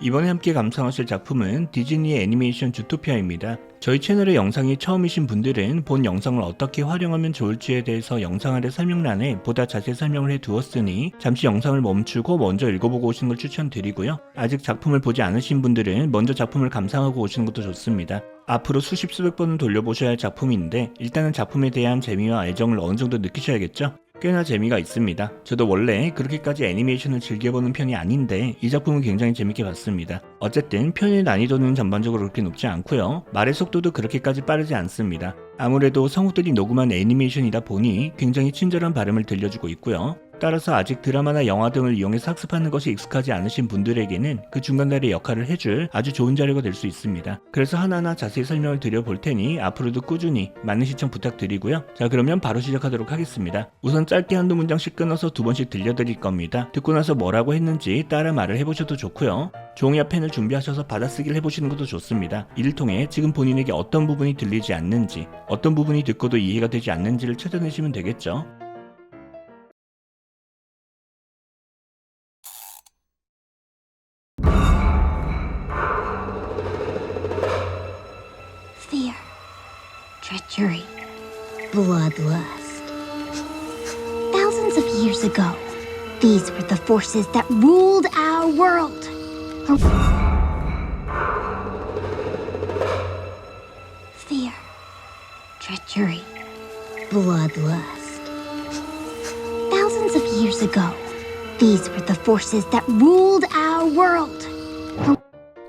이번에 함께 감상하실 작품은 디즈니의 애니메이션 주토피아입니다. 저희 채널의 영상이 처음이신 분들은 본 영상을 어떻게 활용하면 좋을지에 대해서 영상 아래 설명란에 보다 자세히 설명을 해두었으니 잠시 영상을 멈추고 먼저 읽어보고 오시는 걸 추천드리고요. 아직 작품을 보지 않으신 분들은 먼저 작품을 감상하고 오시는 것도 좋습니다. 앞으로 수십 수백 번은 돌려보셔야 할 작품인데 일단은 작품에 대한 재미와 애정을 어느 정도 느끼셔야겠죠? 꽤나 재미가 있습니다. 저도 원래 그렇게까지 애니메이션을 즐겨보는 편이 아닌데 이 작품은 굉장히 재밌게 봤습니다. 어쨌든 편의 난이도는 전반적으로 그렇게 높지 않고요. 말의 속도도 그렇게까지 빠르지 않습니다. 아무래도 성우들이 녹음한 애니메이션이다 보니 굉장히 친절한 발음을 들려주고 있고요. 따라서 아직 드라마나 영화 등을 이용해서 학습하는 것이 익숙하지 않으신 분들에게는 그 중간다리 역할을 해줄 아주 좋은 자료가 될 수 있습니다. 그래서 하나하나 자세히 설명을 드려볼 테니 앞으로도 꾸준히 많은 시청 부탁드리고요. 자, 그러면 바로 시작하도록 하겠습니다. 우선 짧게 한두 문장씩 끊어서 두 번씩 들려드릴 겁니다. 듣고 나서 뭐라고 했는지 따라 말을 해보셔도 좋고요. 종이와 펜을 준비하셔서 받아쓰기를 해보시는 것도 좋습니다. 이를 통해 지금 본인에게 어떤 부분이 들리지 않는지, 어떤 부분이 듣고도 이해가 되지 않는지를 찾아내시면 되겠죠. Fear, treachery, bloodlust. Thousands of years ago, these were the forces that ruled our world. Fear, treachery, bloodlust. Thousands of years ago, these were the forces that ruled our world.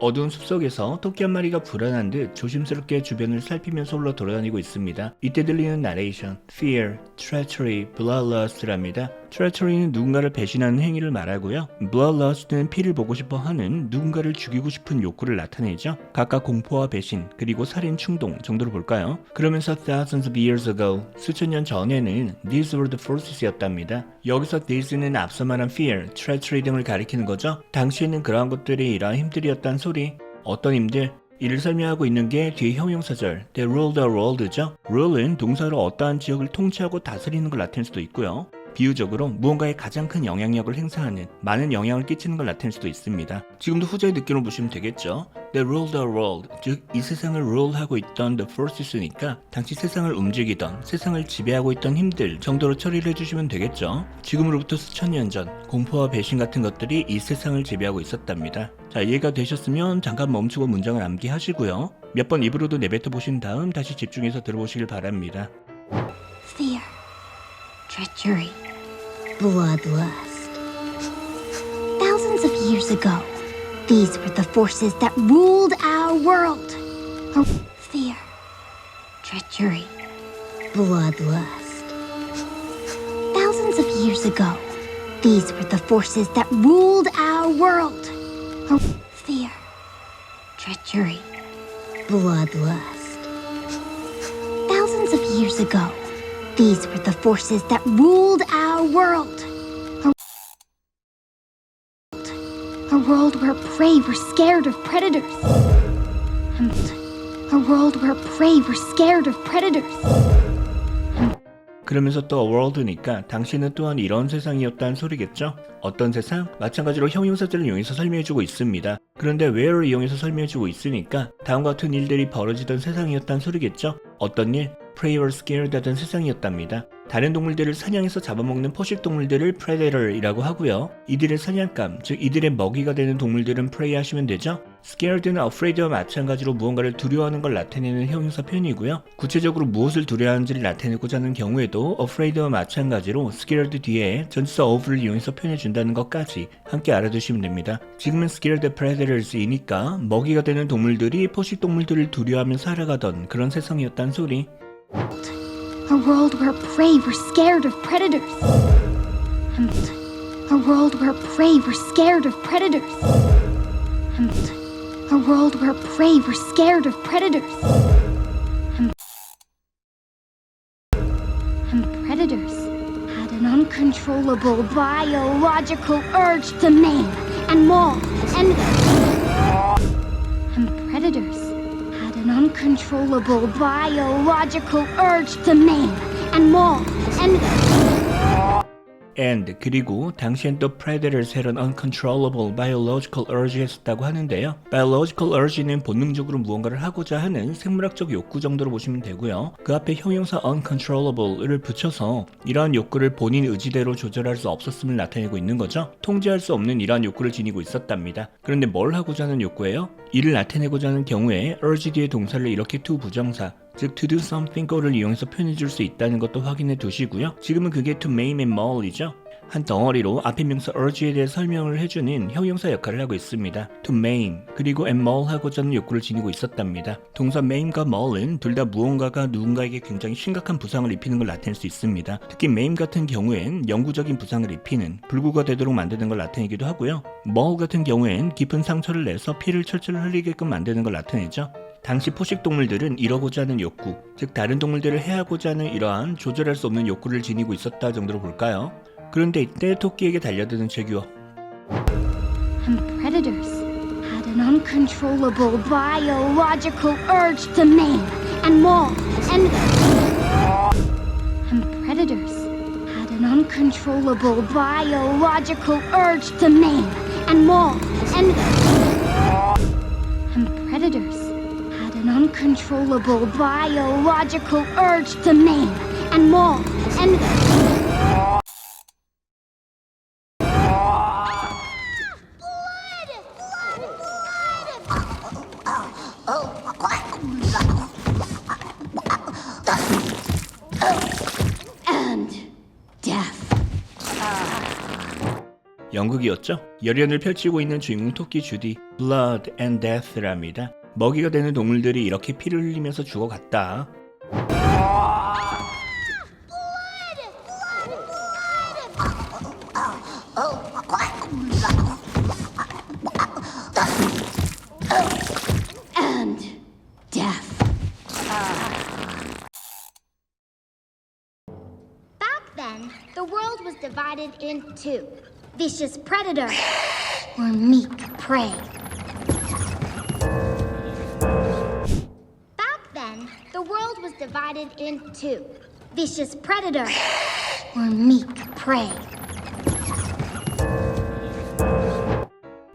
어두운 숲속에서 토끼 한 마리가 불안한 듯 조심스럽게 주변을 살피면서 홀로 돌아다니고 있습니다. 이때 들리는 나레이션, fear, treachery, bloodlust랍니다. treachery는 누군가를 배신하는 행위를 말하고요. bloodlust는 피를 보고 싶어 하는 누군가를 죽이고 싶은 욕구를 나타내죠. 각각 공포와 배신, 그리고 살인 충동 정도로 볼까요? 그러면서 thousands of years ago, 수천 년 전에는 these were the forces였답니다. 여기서 these는 앞서 말한 fear, treachery 등을 가리키는 거죠. 당시에는 그러한 것들이 이러한 힘들이었단 소리. 어떤 힘들? 이를 설명하고 있는 게 뒤에 형용사절 they ruled the world죠. rule은 동사로 어떠한 지역을 통치하고 다스리는 걸 나타낼 수도 있고요. 비유적으로 무언가에 가장 큰 영향력을 행사하는, 많은 영향을 끼치는 걸 나타낼 수도 있습니다. 지금도 후자의 느낌으로 보시면 되겠죠. They ruled the world, 즉 이 세상을 rule하고 있던 the forces니까 당시 세상을 움직이던, 세상을 지배하고 있던 힘들 정도로 처리를 해주시면 되겠죠. 지금으로부터 수천 년 전, 공포와 배신 같은 것들이 이 세상을 지배하고 있었답니다. 자, 이해가 되셨으면 잠깐 멈추고 문장을 암기하시고요. 몇 번 입으로도 내뱉어 보신 다음 다시 집중해서 들어보시길 바랍니다. Fear, treachery, bloodlust. Thousands of years ago, these were the forces that ruled our world. Fear, treachery, bloodlust. Thousands of years ago, these were the forces that ruled our world. Fear, treachery, bloodlust. Thousands of years ago, these were the forces that ruled our world. A world where prey were scared of predators. A world where prey were scared of predators. 그러면서 또 world니까 당시는 또한 이런 세상이었다는 소리겠죠? 어떤 세상? 마찬가지로 형용사절을 이용해서 설명해주고 있습니다. 그런데 where를 이용해서 설명해주고 있으니까 다음과 같은 일들이 벌어지던 세상이었다는 소리겠죠? 어떤 일? prey were scared 하던 세상이었답니다. 다른 동물들을 사냥해서 잡아먹는 포식동물들을 predator이라고 하고요. 이들의 사냥감, 즉 이들의 먹이가 되는 동물들은 prey 하시면 되죠. scared는 afraid와 마찬가지로 무언가를 두려워하는 걸 나타내는 형용사 표현이고요. 구체적으로 무엇을 두려워하는지를 나타내고자 하는 경우에도 afraid와 마찬가지로 scared 뒤에 전치사 of를 이용해서 표현해준다는 것까지 함께 알아두시면 됩니다. 지금은 scared predators이니까 먹이가 되는 동물들이 포식동물들을 두려워하며 살아가던 그런 세상이었단 소리. A world where prey were scared of predators. A world where prey were scared of predators. A world where prey were scared of predators. And predators had an uncontrollable biological urge to maim and maul and predators had an uncontrollable biological urge to maim and maul and and 그리고 당시엔 또 predators had an uncontrollable biological urge 했었다고 하는데요. biological urge는 본능적으로 무언가를 하고자 하는 생물학적 욕구 정도로 보시면 되고요. 그 앞에 형용사 uncontrollable을 붙여서 이러한 욕구를 본인 의지대로 조절할 수 없었음을 나타내고 있는 거죠. 통제할 수 없는 이러한 욕구를 지니고 있었답니다. 그런데 뭘 하고자 하는 욕구예요? 이를 나타내고자 하는 경우에 urge 뒤에 동사를 이렇게 to 부정사 즉 to do something 거를 이용해서 표현해 줄 수 있다는 것도 확인해 두시고요. 지금은 그게 to maim and maul이죠. 한 덩어리로 앞에 명사 urge에 대해 설명을 해주는 형용사 역할을 하고 있습니다. to maim 그리고 and maul 하고자 하는 욕구를 지니고 있었답니다. 동사 maim과 maul은 둘 다 무언가가 누군가에게 굉장히 심각한 부상을 입히는 걸 나타낼 수 있습니다. 특히 maim 같은 경우엔 영구적인 부상을 입히는 불구가 되도록 만드는 걸 나타내기도 하고요. maul 같은 경우엔 깊은 상처를 내서 피를 철철 흘리게끔 만드는 걸 나타내죠. 당시 포식동물들은 이러고자 하는 욕구, 즉 다른 동물들을 해하고자 하는 이러한 조절할 수 없는 욕구를 지니고 있었다 정도로 볼까요? 그런데 이때 토끼에게 달려드는 제규어 And predators had an uncontrollable biological urge to maim and maul and predators had an uncontrollable biological urge to maim and maul and predators had an uncontrollable biological urge to maim and maul and 영국이었죠. 열연을 펼치고 있는 주인공 토끼 주디 Blood and Death랍니다. 먹이가 되는 동물들이 이렇게 피를 흘리면서 죽어갔다. and death. Back then, the world was divided in two. Vicious predator or meek prey. Back then, the world was divided in two. Vicious predator or meek prey.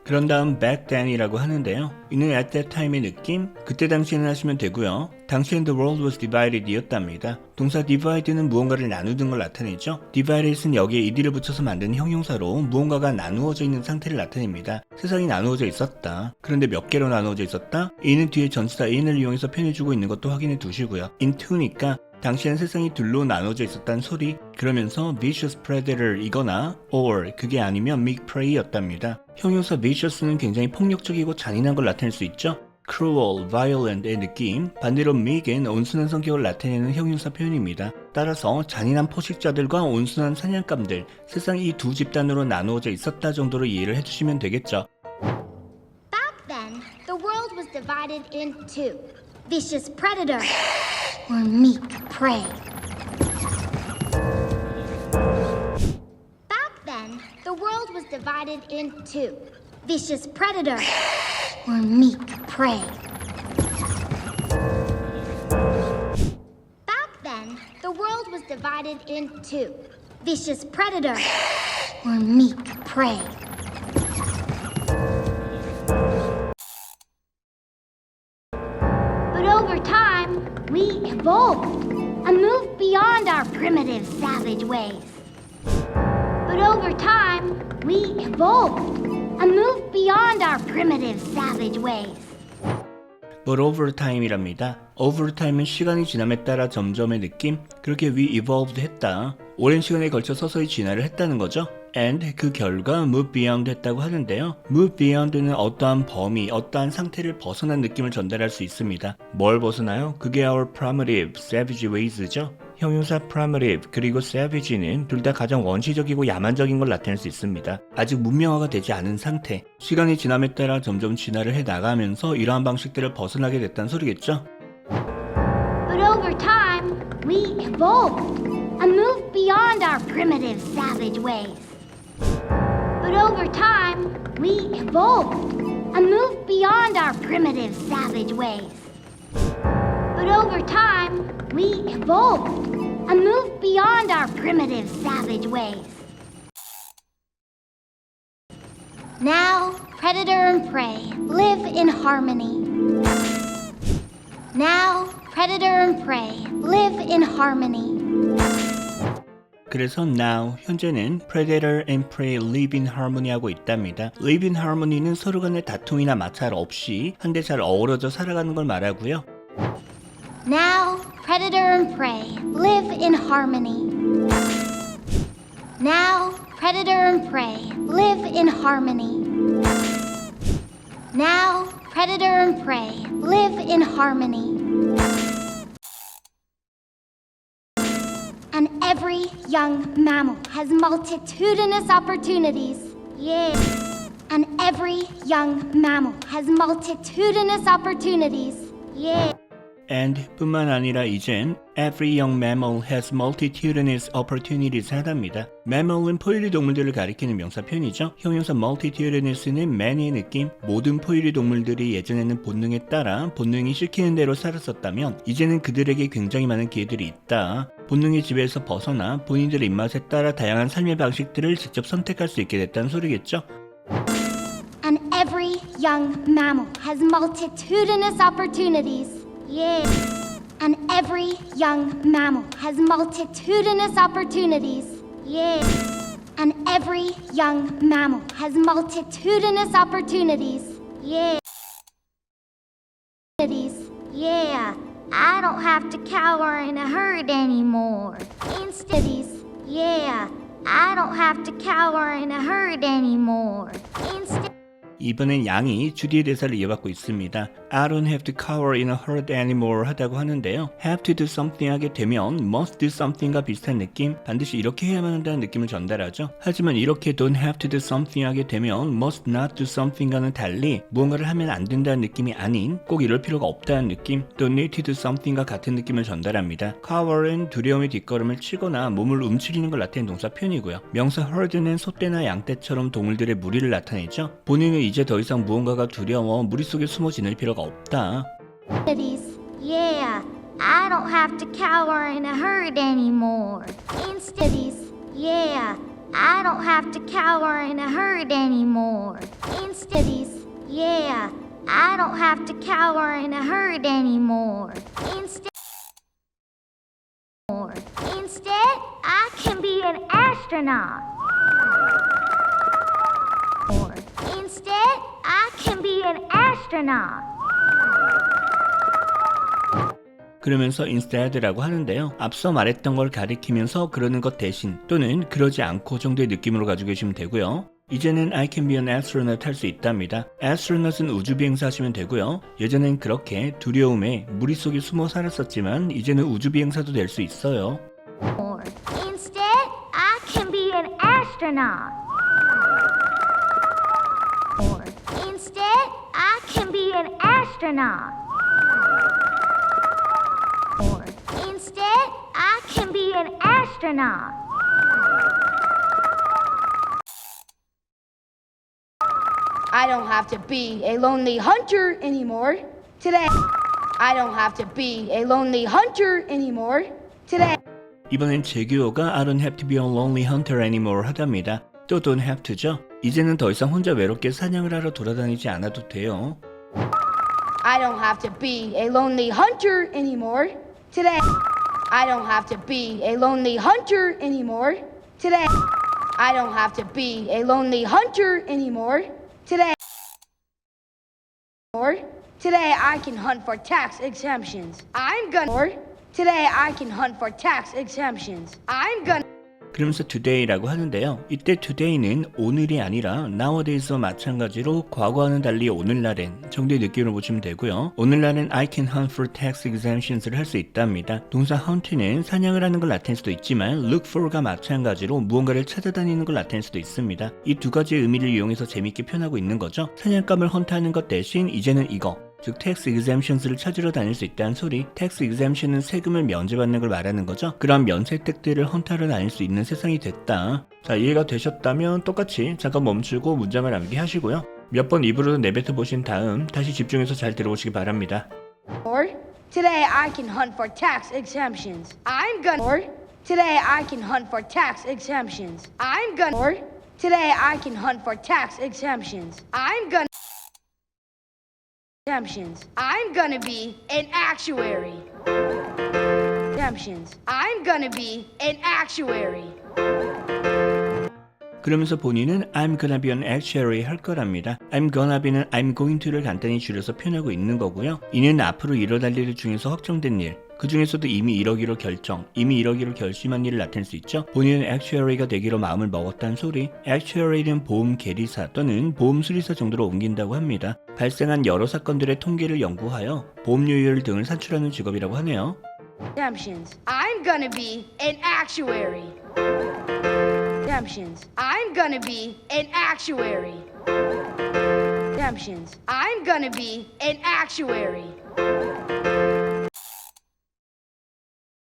그런 다음 back then이라고 하는데요. 이는 at that time의 느낌, 그때 당시에는 하시면 되고요. 당시엔 the world was divided 이었답니다. 동사 divide는 무언가를 나누는 걸 나타내죠. divided은 여기에 ed를 붙여서 만든 형용사로 무언가가 나누어져 있는 상태를 나타냅니다. 세상이 나누어져 있었다. 그런데 몇 개로 나누어져 있었다? 이는 뒤에 전치사 in을 이용해서 표현해주고 있는 것도 확인해 두시고요. into니까 당시엔 세상이 둘로 나눠져 있었다는 소리, 그러면서 vicious predator 이거나 or 그게 아니면 meek prey였답니다. 형용사 vicious는 굉장히 폭력적이고 잔인한 걸 나타낼 수 있죠. cruel, violent의 느낌, 반대로 meek은 온순한 성격을 나타내는 형용사 표현입니다. 따라서 잔인한 포식자들과 온순한 사냥감들, 세상이 이 두 집단으로 나누어져 있었다 정도로 이해를 해주시면 되겠죠. Back then, the world was divided in two. Vicious predator or meek prey. Back then, the world was divided in two. Vicious predator or meek prey. Back then, the world was divided in two. Vicious predator or meek prey. But over time, we evolved and moved beyond our primitive savage ways. But over time, we evolved and moved beyond our primitive savage ways. But over time이랍니다. over time은 시간이 지남에 따라 점점의 느낌, 그렇게 we evolved 했다. 오랜 시간에 걸쳐 서서히 진화를 했다는 거죠. and 그 결과 move beyond 했다고 하는데요. move beyond는 어떠한 범위, 어떠한 상태를 벗어난 느낌을 전달할 수 있습니다. 뭘 벗어나요? 그게 our primitive, savage ways죠. 형용사 primitive 그리고 savage는 둘 다 가장 원시적이고 야만적인 걸 나타낼 수 있습니다. 아직 문명화가 되지 않은 상태, 시간이 지남에 따라 점점 진화를 해나가면서 이러한 방식들을 벗어나게 됐다는 소리겠죠. But over time, we evolved and moved beyond our primitive savage ways. But over time, we evolved and moved beyond our primitive savage ways. But over time, we evolved and moved beyond our primitive savage ways. Now, predator and prey live in harmony. Now, predator and prey live in harmony. 그래서 now, 현재는 predator and prey live in harmony 하고 있답니다. live in harmony는 서로 간의 다툼이나 마찰 없이 한데 잘 어우러져 살아가는 걸 말하고요. Now, predator and prey live in harmony. Now, predator and prey live in harmony. Now, predator and prey live in harmony. And every young mammal has multitudinous opportunities. Yeah. And every young mammal has multitudinous opportunities. Yeah. and 뿐만 아니라 이젠 every young mammal has multitudinous opportunities 하답니다. mammal은 포유류 동물들을 가리키는 명사 표현이죠. 형용사 multitudinous는 many의 느낌, 모든 포유류 동물들이 예전에는 본능에 따라 본능이 시키는 대로 살았었다면 이제는 그들에게 굉장히 많은 기회들이 있다. 본능의 지배에서 벗어나 본인들의 입맛에 따라 다양한 삶의 방식들을 직접 선택할 수 있게 됐다는 소리겠죠. And every young mammal has multitudinous opportunities. Yeah. And every young mammal has multitudinous opportunities. Yeah. And every young mammal has multitudinous opportunities. Yeah. Yeah. I don't have to cower in a herd anymore. Instead, yeah. I don't have to cower in a herd anymore. Instead. 이번엔 양이 주디의 대사를 이어받고 있습니다. I don't have to cower in a herd anymore 하다고 하는데요. have to do something 하게 되면 must do something과 비슷한 느낌, 반드시 이렇게 해야만 한다는 느낌을 전달하죠. 하지만 이렇게 don't have to do something 하게 되면 must not do something과는 달리 무언가를 하면 안 된다는 느낌이 아닌 꼭 이럴 필요가 없다는 느낌, don't need to do something과 같은 느낌을 전달합니다. cower은 두려움의 뒷걸음을 치거나 몸을 움츠리는 걸 나타내는 동사 표현이고요. 명사 herd는 소떼나 양떼처럼 동물들의 무리를 나타내죠. 본인은 이제 더 이상 무언가가 두려워 무리 속에 숨어 지낼 필요가 없다. Yeah, I don't have to cower in a herd anymore. Instead, yeah, I don't have to cower in a herd anymore. Instead, yeah, I don't have to cower in a herd anymore. Instead, I can be an astronaut. Instead, I can be an astronaut. 그러면서 instead라고 하는데요. 앞서 말했던 걸 가리키면서 그러는 것 대신 또는 그러지 않고 정도의 느낌으로 가지고 계시면 되고요. 이제는 I can be an astronaut 할 수 있답니다. astronaut은 우주비행사 하시면 되고요. 예전엔 그렇게 두려움에 무리 속에 숨어 살았었지만 이제는 우주비행사도 될 수 있어요. Instead, I can be an astronaut. Instead, I can be an astronaut. Instead, I can be an astronaut. I don't have to be a lonely hunter anymore today. I don't have to be a lonely hunter anymore today. 이번엔 제규어가 I don't have to be a lonely hunter anymore 하답니다. 또 don't have to죠. 이제는 더 이상 혼자 외롭게 사냥을 하러 돌아다니지 않아도 돼요. I don't have to be a lonely hunter anymore today. I don't have to be a lonely hunter anymore today. I don't have to be a lonely hunter anymore today. Today I can hunt for tax exemptions. Today I can hunt for tax exemptions. 그러면서 today라고 하는데요. 이때 today는 오늘이 아니라 nowadays와 마찬가지로 과거와는 달리 오늘날엔 정도의 느낌으로 보시면 되고요. 오늘날엔 I can hunt for tax exemptions를 할 수 있답니다. 동사 hunt는 사냥을 하는 걸 나타낼 수도 있지만 look for가 마찬가지로 무언가를 찾아다니는 걸 나타낼 수도 있습니다. 이 두 가지의 의미를 이용해서 재밌게 표현하고 있는 거죠. 사냥감을 헌트하는 것 대신 이제는 이거, 즉 tax exemptions를 찾으러 다닐 수 있다는 소리. tax exemption은 세금을 면제받는 걸 말하는 거죠. 그런 면세 혜택들을 헌터하러 다닐 수 있는 세상이 됐다. 자, 이해가 되셨다면 똑같이 잠깐 멈추고 문장을 암기하시고요. 몇 번 입으로 내뱉어 보신 다음 다시 집중해서 잘 들어보시기 바랍니다. Today I can hunt for tax exemptions. Today I can hunt for tax exemptions. Today I can hunt for tax exemptions. I'm gonna be an actuary. I'm gonna be an actuary. 그러면서 본인은 I'm gonna be an actuary 할 거랍니다. I'm gonna be는 I'm going to를 간단히 줄여서 표현하고 있는 거고요. 이는 앞으로 일어날 일 중에서 확정된 일, 그 중에서도 이미 이러기로 결심한 일을 나타낼 수 있죠. 본인은 actuary가 되기로 마음을 먹었다는 소리. actuary는 보험 계리사 또는 보험 수리사 정도로 옮긴다고 합니다. 발생한 여러 사건들의 통계를 연구하여 보험료율 등을 산출하는 직업이라고 하네요. I'm gonna be an actuary. I'm gonna be an actuary. I'm gonna be an actuary.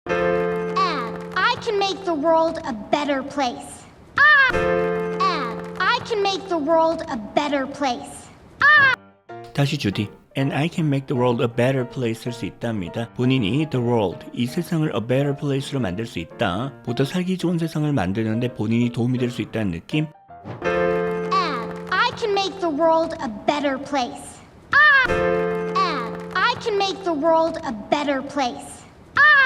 And I can make the world a better place. And I can make the world a better place. 다시 주디. And I can make the world a better place 할 수 있답니다. 본인이 the world, 이 세상을 a better place로 만들 수 있다. 보다 살기 좋은 세상을 만드는데 본인이 도움이 될 수 있다는 느낌. And I can make the world a better place. And I can make the world a better place.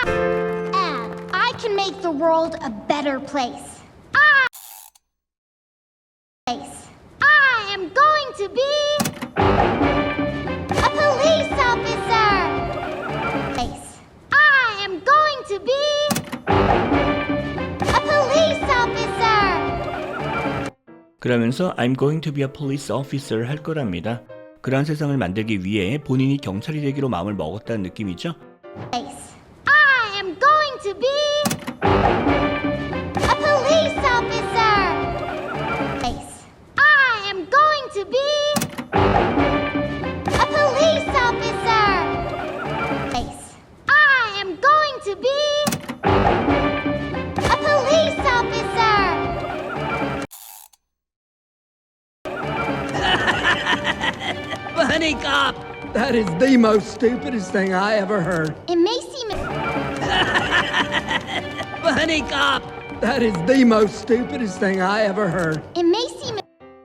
And I can make the world a better place. I am going to be a police officer. I am going to be a police officer. 그러면서 I'm going to be a police officer 할 거랍니다. 그러한 세상을 만들기 위해 본인이 경찰이 되기로 마음을 먹었다는 느낌이죠. I am going to be a police officer. I am going to be a police officer. I am going to be a police officer. Honey cop! That is the most stupidest thing I ever heard. It may seem Honey cop! That is the most stupidest thing I ever heard.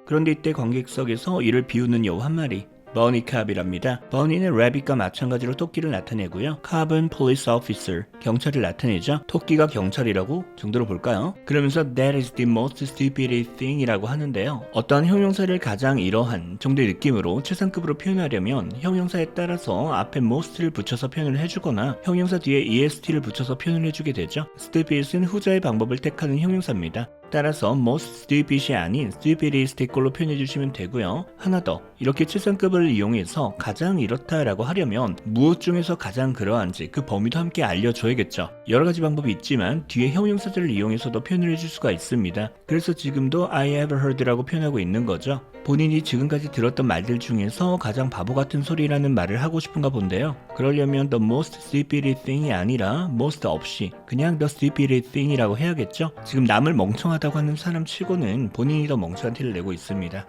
그런데 이때 관객석에서 이를 비웃는 여우 한 마리. 버니캅이랍니다. 버니는 래빗과 마찬가지로 토끼를 나타내고요. 캅은 police officer, 경찰을 나타내죠. 토끼가 경찰이라고 정도로 볼까요? 그러면서 that is the most stupid thing 이라고 하는데요. 어떠한 형용사를 가장 이러한 정도의 느낌으로 최상급으로 표현하려면 형용사에 따라서 앞에 most를 붙여서 표현을 해주거나 형용사 뒤에 est를 붙여서 표현을 해주게 되죠. stupid은 후자의 방법을 택하는 형용사입니다. 따라서 most stupid이 아닌 stupidest 걸로 표현해 주시면 되고요. 하나 더, 이렇게 최상급을 이용해서 가장 이렇다라고 하려면 무엇 중에서 가장 그러한지 그 범위도 함께 알려줘야겠죠. 여러 가지 방법이 있지만 뒤에 형용사들을 이용해서도 표현을 해줄 수가 있습니다. 그래서 지금도 I have heard라고 표현하고 있는 거죠. 본인이 지금까지 들었던 말들 중에서 가장 바보 같은 소리라는 말을 하고 싶은가 본데요. 그러려면 the most stupid thing이 아니라 most 없이 그냥 the stupid thing이라고 해야겠죠. 지금 남을 멍청하다고 하는 사람 치고는 본인이 더 멍청한 티를 내고 있습니다.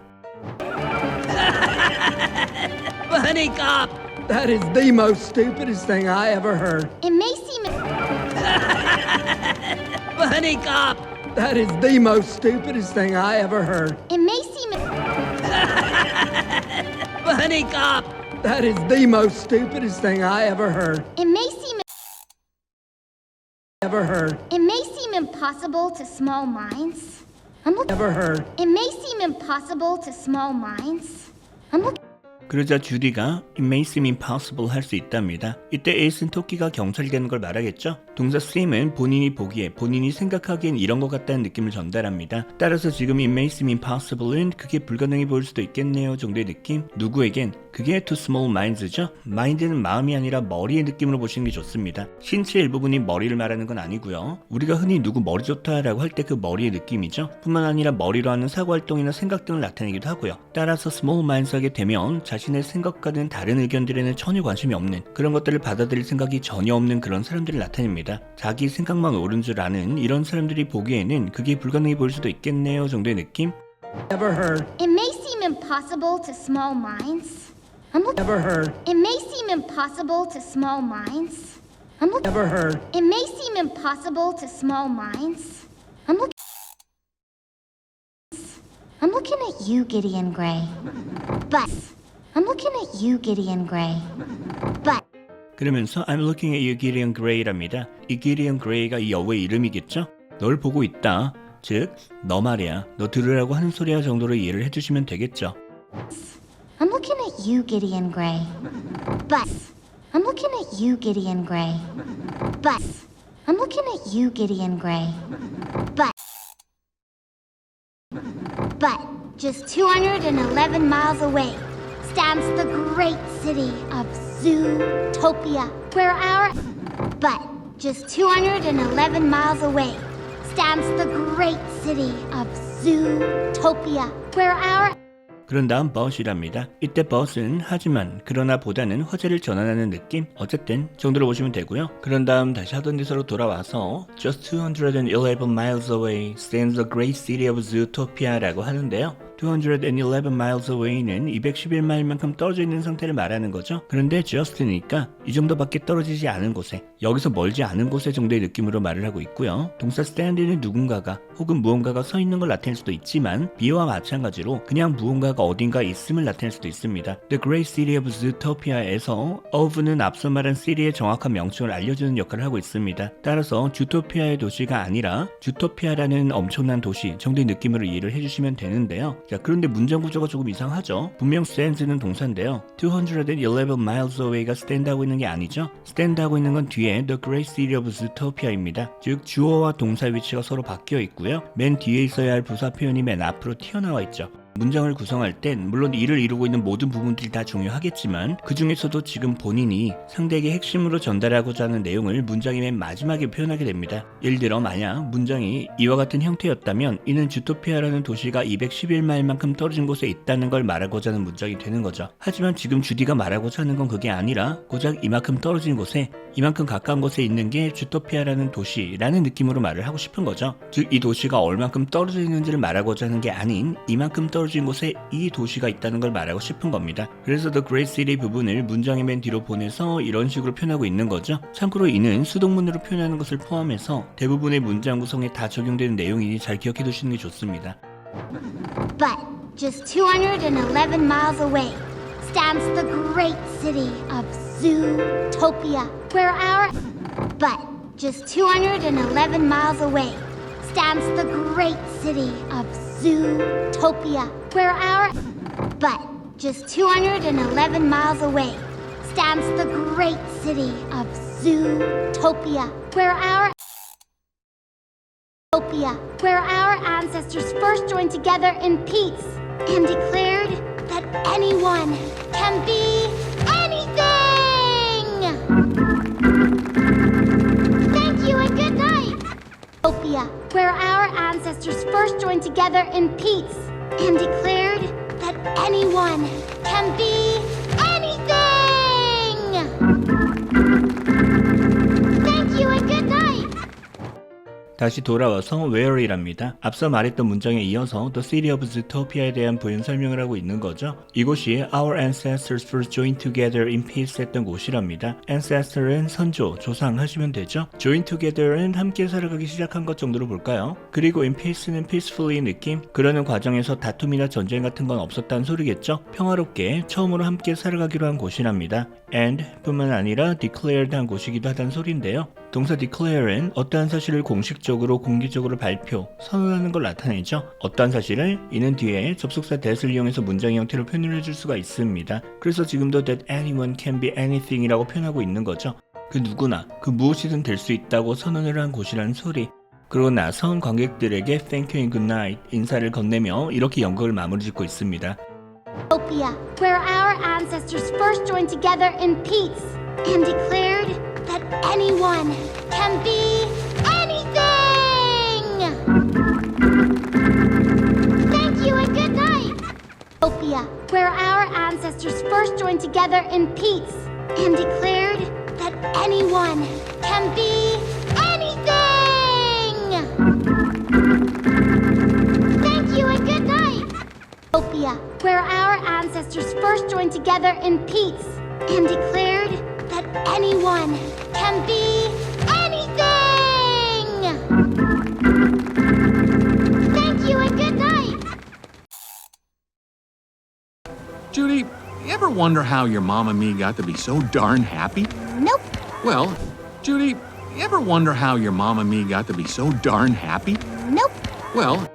Honey cop! That is the most stupidest thing I ever heard. It may seem Honey cop! That is the most stupidest thing I ever heard. It may seem Honey cop! That is the most stupidest thing I ever heard. It may seem Ever heard. It may seem impossible to small minds. Ever heard. It may seem impossible to small minds. I'm looking. 그러자 주디가 It may seem impossible 할 수 있답니다. 이때 에이스는 토끼가 경찰이 되는 걸 말하겠죠? 동사 seem은 본인이 보기에, 본인이 생각하기엔 이런 것 같다는 느낌을 전달합니다. 따라서 지금 It may seem impossible은 그게 불가능해 보일 수도 있겠네요 정도의 느낌? 누구에겐? 그게 to small minds죠? mind는 마음이 아니라 머리의 느낌으로 보시는 게 좋습니다. 신체 일부분이 머리를 말하는 건 아니고요. 우리가 흔히 누구 머리 좋다라고 할 때 그 머리의 느낌이죠. 뿐만 아니라 머리로 하는 사고활동이나 생각 등을 나타내기도 하고요. 따라서 small minds 하게 되면 자신의 생각과는 다른 의견들에는 전혀 관심이 없는, 그런 것들을 받아들일 생각이 전혀 없는 그런 사람들을 나타냅니다. 자기 생각만 옳은 줄 아는 이런 사람들이 보기에는 그게 불가능해 보일 수도 있겠네요 정도의 느낌? Ever heard. It may seem impossible to small minds. I'm looking. Ever heard. It may seem impossible to small minds. I'm looking. Ever heard. It may seem impossible to small minds. I'm looking. I'm looking at you, Gideon Gray. But I'm looking at you, Gideon Gray. But 그러면서 I'm looking at you, Gideon Gray랍니다. 이 Gideon Gray가 이 여우의 이름이겠죠? 널 보고 있다. 즉, 너 말이야. 너 들으라고 하는 소리야 정도로 이해를 해주시면 되겠죠. I'm looking at you, Gideon Gray. But I'm looking at you, Gideon Gray. But I'm looking at you, Gideon Gray. But just 211 miles away stands the great city of Zootopia, where our... But just 211 miles away stands the great city of Zootopia, where our... 그런 다음 but이랍니다. 이때 but은 하지만, 그러나 보다는 화제를 전환하는 느낌? 어쨌든 정도로 보시면 되고요. 그런 다음 다시 하던 데서로 돌아와서 Just 211 miles away stands the great city of Zootopia 라고 하는데요. 211 miles away는 211마일만큼 떨어져 있는 상태를 말하는 거죠. 그런데 just니까 이 정도밖에 떨어지지 않은 곳에, 여기서 멀지 않은 곳에 정도의 느낌으로 말을 하고 있고요. 동사 stand는 누군가가 혹은 무언가가 서 있는 걸 나타낼 수도 있지만 be와 마찬가지로 그냥 무언가가 어딘가에 있음을 나타낼 수도 있습니다. The Great City of Zootopia에서 of는 앞서 말한 city의 정확한 명칭을 알려주는 역할을 하고 있습니다. 따라서 주토피아의 도시가 아니라 주토피아라는 엄청난 도시 정도의 느낌으로 이해를 해주시면 되는데요. 자, 그런데 문장 구조가 조금 이상하죠. 분명 stand는 동사인데요. 211 miles away가 stand 하고 있는 게 아니죠. stand 하고 있는 건 뒤에 The Great City of Zootopia입니다. 즉 주어와 동사 위치가 서로 바뀌어 있고요. 맨 뒤에 있어야 할 부사 표현이 맨 앞으로 튀어나와 있죠. 문장을 구성할 땐 물론 이를 이루고 있는 모든 부분들이 다 중요하겠지만 그 중에서도 지금 본인이 상대에게 핵심으로 전달하고자 하는 내용을 문장의 맨 마지막에 표현하게 됩니다. 예를 들어 만약 문장이 이와 같은 형태였다면 이는 주토피아라는 도시가 211마일만큼 떨어진 곳에 있다는 걸 말하고자 하는 문장이 되는 거죠. 하지만 지금 주디가 말하고자 하는 건 그게 아니라 고작 이만큼 떨어진 곳에, 이만큼 가까운 곳에 있는 게 주토피아라는 도시라는 느낌으로 말을 하고 싶은 거죠. 즉 이 도시가 얼만큼 떨어져 있는지를 말하고자 하는 게 아닌 이만큼 떨어진 곳에 이 도시가 있다는 걸 말하고 싶은 겁니다. 그래서 The Great City 부분을 문장의 맨 뒤로 보내서 이런 식으로 표현하고 있는 거죠. 참고로 이는 수동문으로 표현하는 것을 포함해서 대부분의 문장 구성에 다 적용되는 내용이니 잘 기억해 두시는 게 좋습니다. But just 211 miles away stands the great city of Zootopia, where our... But just 211 miles away stands the great city of Zootopia, where our... But just 211 miles away stands the great city of Zootopia, where our... Where our ancestors first joined together in peace and declared that anyone can be anything! Thank you and good night! Where our ancestors first joined together in peace and declared that anyone can be anything! Thank you and good night! 다시 돌아와서 where이랍니다. 앞서 말했던 문장에 이어서 The City of Zootopia에 대한 부연 설명을 하고 있는 거죠. 이곳이 Our ancestors first joined together in peace 했던 곳이랍니다. Ancestor은 선조, 조상 하시면 되죠. Join together은 함께 살아가기 시작한 것 정도로 볼까요? 그리고 in peace는 peacefully 느낌? 그러는 과정에서 다툼이나 전쟁 같은 건 없었다는 소리겠죠. 평화롭게 처음으로 함께 살아가기로 한 곳이랍니다. And 뿐만 아니라 declared 한 곳이기도 하다는 소리인데요. 동사 declare은 어떠한 사실을 공식적으로 공개적으로 발표, 선언하는 걸 나타내죠. 어떠한 사실을 이는 뒤에 접속사 that을 이용해서 문장의 형태로 표현을 해줄 수가 있습니다. 그래서 지금도 that anyone can be anything 이라고 표현하고 있는 거죠. 그 누구나 그 무엇이든 될 수 있다고 선언을 한 곳이라는 소리. 그러고 나선 관객들에게 thank you and good night 인사를 건네며 이렇게 연극을 마무리 짓고 있습니다. Where our ancestors first joined together in peace and declared that anyone can be anything! Thank you and good night! Where our ancestors first joined together in peace and declared that anyone can be anything! Thank you and good night! Where our ancestors first joined together in peace and declared that anyone can be anything! Thank you and good night! ever wonder how your mom and me got to be so darn happy? Nope. Well, Judy, you ever wonder how your mom and me got to be so darn happy? Nope. Well,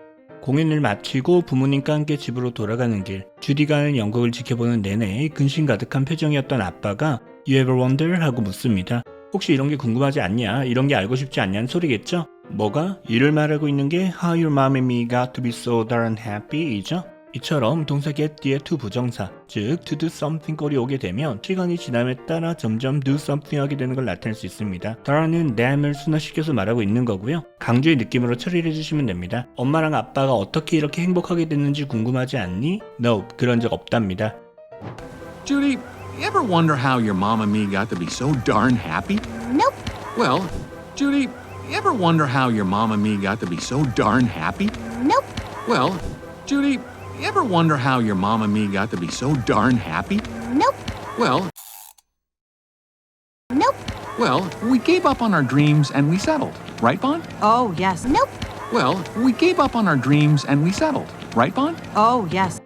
공연을 마치고 부모님과 함께 집으로 돌아가는 길, 주디가 하는 연극을 지켜보는 내내 근심 가득한 표정이었던 아빠가 You ever wonder? 하고 묻습니다. 혹시 이런 게 궁금하지 않냐? 이런 게 알고 싶지 않냐는 소리겠죠? 뭐가? 이를 말하고 있는 게 How your mom and me got to be so darn happy 이죠? 이처럼 동사 get 뒤에 to 부정사, 즉 to do something 꼴이 오게 되면 시간이 지남에 따라 점점 do something 하게 되는 걸 나타낼 수 있습니다. darn은 dam을 순화시켜서 말하고 있는 거고요. 강조의 느낌으로 처리를 해주시면 됩니다. 엄마랑 아빠가 어떻게 이렇게 행복하게 됐는지 궁금하지 않니? No, 그런 적 없답니다. Judy, you ever wonder how your mom and me got to be so darn happy? Nope. Well, Judy, you ever wonder how your mom and me got to be so darn happy? Nope. Well, Judy, you ever wonder how your mom and me got to be so darn happy? Nope. Well, Nope. well, we gave up on our dreams and we settled, right, Bon? Oh, yes. Nope. Well, we gave up on our dreams and we settled, right, Bon? Oh, yes.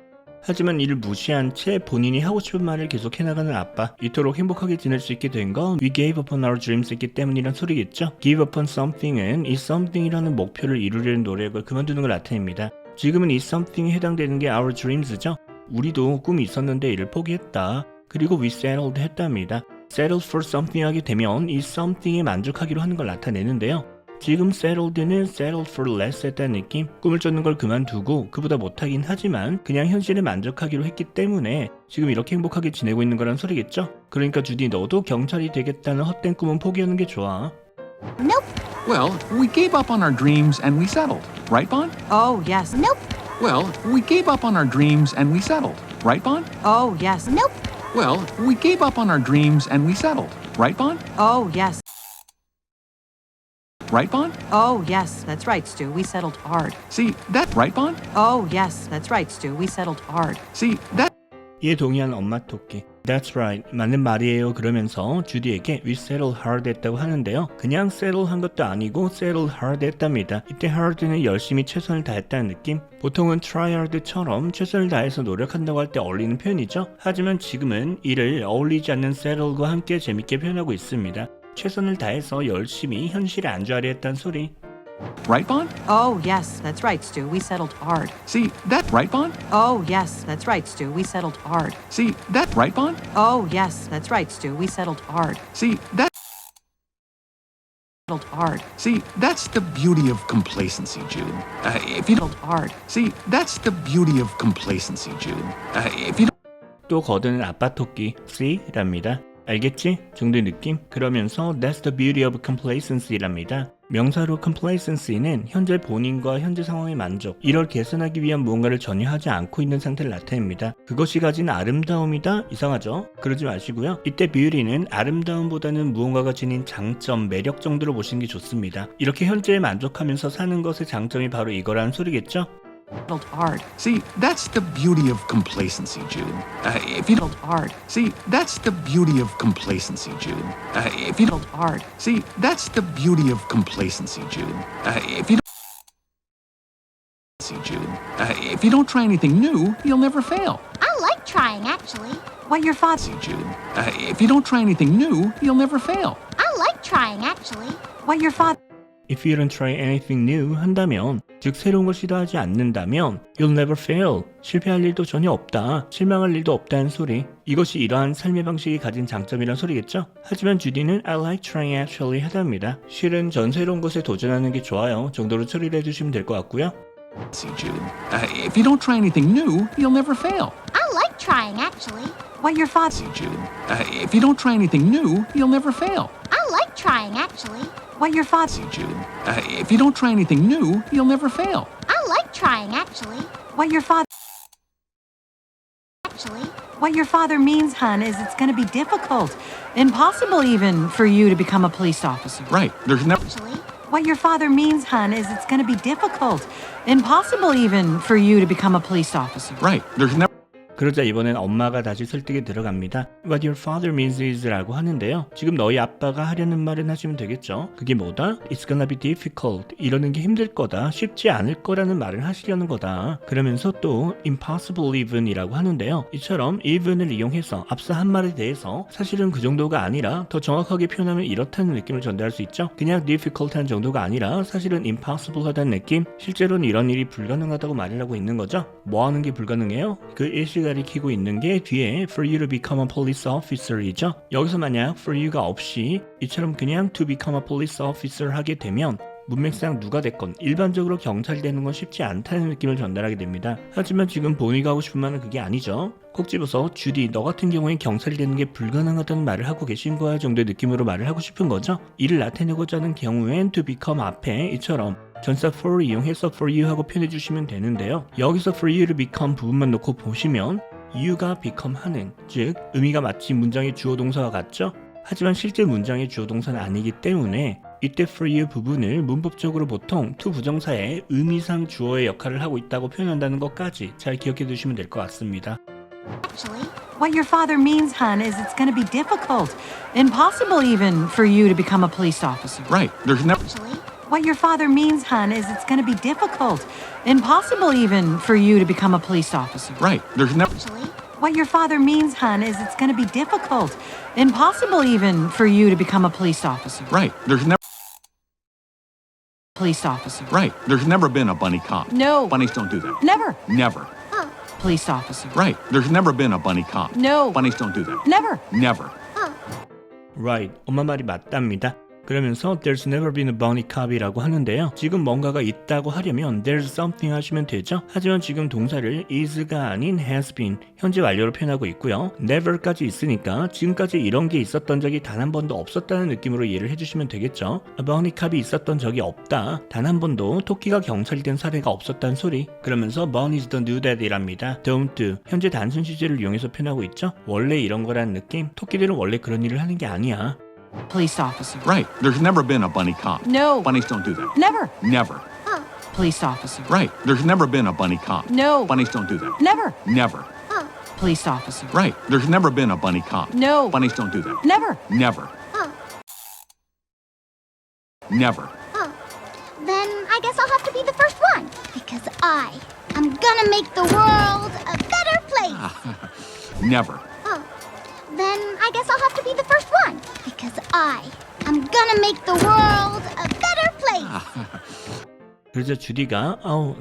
하지만 이를 무시한 채 본인이 하고 싶은 말을 계속 해나가는 아빠. 이토록 행복하게 지낼 수 있게 된 건 We gave up on our dreams 했기 때문이란 소리겠죠. Give up on something은 이 something이라는 목표를 이루려는 노력을 그만두는 걸 나타냅니다. 지금은 이 something에 해당되는 게 our dreams죠. 우리도 꿈이 있었는데 이를 포기했다. 그리고 we settled 했답니다. settle for something 하게 되면 이 something에 만족하기로 하는 걸 나타내는데요. 지금 settled는 settle for less 했다는 느낌? 꿈을 쫓는 걸 그만두고 그보다 못하긴 하지만 그냥 현실에 만족하기로 했기 때문에 지금 이렇게 행복하게 지내고 있는 거란 소리겠죠? 그러니까 주디 너도 경찰이 되겠다는 헛된 꿈은 포기하는 게 좋아. Nope. Well, we gave up on our dreams and we settled, right, Bon? Oh, yes. Nope. Well, we gave up on our dreams and we settled, right, Bon? Oh, yes. Nope. Well, we gave up on our dreams and we settled, right, Bon? Oh, yes. Right, Bon? Oh, yes. That's right, Stu. We settled hard. See, that, right, Bon? Oh, yes. That's right, Stu. We settled hard. See, that, 이에 동의한 엄마 토끼. That's right. 맞는 말이에요. 그러면서 주디에게 we settle hard 했다고 하는데요. 그냥 settle 한 것도 아니고 settle hard 했답니다. 이때 hard는 열심히 최선을 다했다는 느낌? 보통은 try hard처럼 최선을 다해서 노력한다고 할 때 어울리는 표현이죠. 하지만 지금은 이를 어울리지 않는 settle과 함께 재밌게 표현하고 있습니다. 최선을 다해서 열심히 현실에 안주하려 했다는 소리. right, Bon? Oh, yes. That's right, Stu. We settled hard. See, that, right, Bon? Oh, yes. That's right, Stu. We settled hard. See, that, right, Bon? Oh, yes. That's right, Stu. We settled hard. See, that, Settled hard. see, that's the beauty of complacency, Jude. If you don't, Settled hard. see, that's the beauty of complacency, Jude. If you don't, 또 거드는 아빠 토끼 C랍니다. 알겠지? 정도의 느낌? 그러면서 That's the beauty of complacency랍니다. 명사로 complacency는 현재 본인과 현재 상황의 만족, 이를 개선하기 위한 무언가를 전혀 하지 않고 있는 상태를 나타냅니다. 그것이 가진 아름다움이다? 이상하죠? 그러지 마시고요. 이때 beauty는 아름다움보다는 무언가가 지닌 장점, 매력 정도로 보시는 게 좋습니다. 이렇게 현재에 만족하면서 사는 것의 장점이 바로 이거라는 소리겠죠? Settled hard. see, that's the beauty of complacency, Jude. If you don't, Settled hard. see, that's the beauty of complacency, Jude. If you don't, Settled hard. see, that's the beauty of complacency, Jude. If you don't, see, Jude. If you don't try anything new, you'll never fail. I like trying, actually. What your father... See, Jude. If you don't try anything new, you'll never fail. I like trying, actually. What your father... If you don't try anything new 한다면, 즉 새로운 걸 시도하지 않는다면 You'll never fail. 실패할 일도 전혀 없다. 실망할 일도 없다는 소리. 이것이 이러한 삶의 방식이 가진 장점이란 소리겠죠? 하지만 주디는 I like trying actually 하답니다. 실은 전 새로운 것에 도전하는 게 좋아요. 정도로 처리를 해주시면 될 것 같고요. See, Jude. If you don't try anything new, you'll never fail. I like trying, actually. What your father... See, Jude. If you don't try anything new, you'll never fail. I like trying, actually. What your father... See, Jude. If you don't try anything new, you'll never fail. I like trying, actually. What your father... Actually. What your father means, hun, is it's going to be difficult. Impossible even for you to become a police officer. Right. There's never. Actually. What your father means, hun, is it's going to be difficult. Impossible even for you to become a police officer. Right. There's never. 그러자 이번엔 엄마가 다시 설득에 들어갑니다. What your father means is 라고 하는데요. 지금 너희 아빠가 하려는 말은 하시면 되겠죠. 그게 뭐다? It's gonna be difficult. 이러는 게 힘들 거다. 쉽지 않을 거라는 말을 하시려는 거다. 그러면서 또 impossible even 이라고 하는데요. 이처럼 even을 이용해서 앞서 한 말에 대해서 사실은 그 정도가 아니라 더 정확하게 표현하면 이렇다는 느낌을 전달할 수 있죠. 그냥 difficult한 정도가 아니라 사실은 impossible 하다는 느낌. 실제로는 이런 일이 불가능하다고 말을 하고 있는 거죠. 뭐 하는 게 불가능해요? 그 일시 가리키고 있는 게 뒤에 for you to become a police officer이죠. 여기서 만약 for you가 없이 이처럼 그냥 to become a police officer 하게 되면 문맥상 누가 됐건 일반적으로 경찰이 되는 건 쉽지 않다는 느낌을 전달하게 됩니다. 하지만 지금 보니가 하고 싶은 말은 그게 아니죠. 콕 집어서 주디 너 같은 경우엔 경찰이 되는 게 불가능하다는 말을 하고 계신 거야 정도의 느낌으로 말을 하고 싶은 거죠. 이를 나타내고자 하는 경우엔 to become 앞에 이처럼 전사 for를 이용해서 for you 하고 표현해 주시면 되는데요. 여기서 for you to become 부분만 놓고 보시면 you가 become 하는, 즉 의미가 마치 문장의 주어 동사와 같죠? 하지만 실제 문장의 주어 동사는 아니기 때문에 이때 for you 부분을 문법적으로 보통 to 부정사의 의미상 주어의 역할을 하고 있다고 표현한다는 것까지 잘 기억해 두시면 될 것 같습니다. Actually, What your father means, hon, is it's going to be difficult, impossible even, for you to become a police officer. Right. There's never. actually, What your father means, hon, is it's going to be difficult, impossible even, for you to become a police officer. Right. There's never. actually, What your father means, hon, is it's going to be difficult, impossible even, for you to become a police officer. Right. There's never. Police officer. Right. There's never been a bunny cop. No. Bunnies don't do that. Never. Never. Police officer. Right. There's never been a bunny cop. No. Bunnies don't do that. Never. Never. Right, 엄마 말이 맞답니다. 그러면서 there's never been a bunny cop이라고 하는데요. 지금 뭔가가 있다고 하려면 there's something 하시면 되죠. 하지만 지금 동사를 is가 아닌 has been, 현재 완료로 표현하고 있고요. never까지 있으니까 지금까지 이런 게 있었던 적이 단 한 번도 없었다는 느낌으로 이해를 해주시면 되겠죠. a bunny cop이 있었던 적이 없다. 단 한 번도 토끼가 경찰이 된 사례가 없었다는 소리. 그러면서 bunnies don't do that 이랍니다. don't do, 현재 단순 시제를 이용해서 표현하고 있죠. 원래 이런 거라는 느낌. 토끼들은 원래 그런 일을 하는 게 아니야. Police officer. Right. There's never been a bunny cop. No. Bunnies don't do that. Never. Never. Police officer. Right. There's never been a bunny cop. No. Bunnies don't do that. Never. Never. Police officer. Right. There's never been a bunny cop. No. Bunnies don't do that. Never. Never. Never. then I guess I'll have to be the first one. Because I'm gonna make the world a better place. Never. then I guess I'll have to be the first one. Because I'm gonna make the world a better place. 그래서 주디가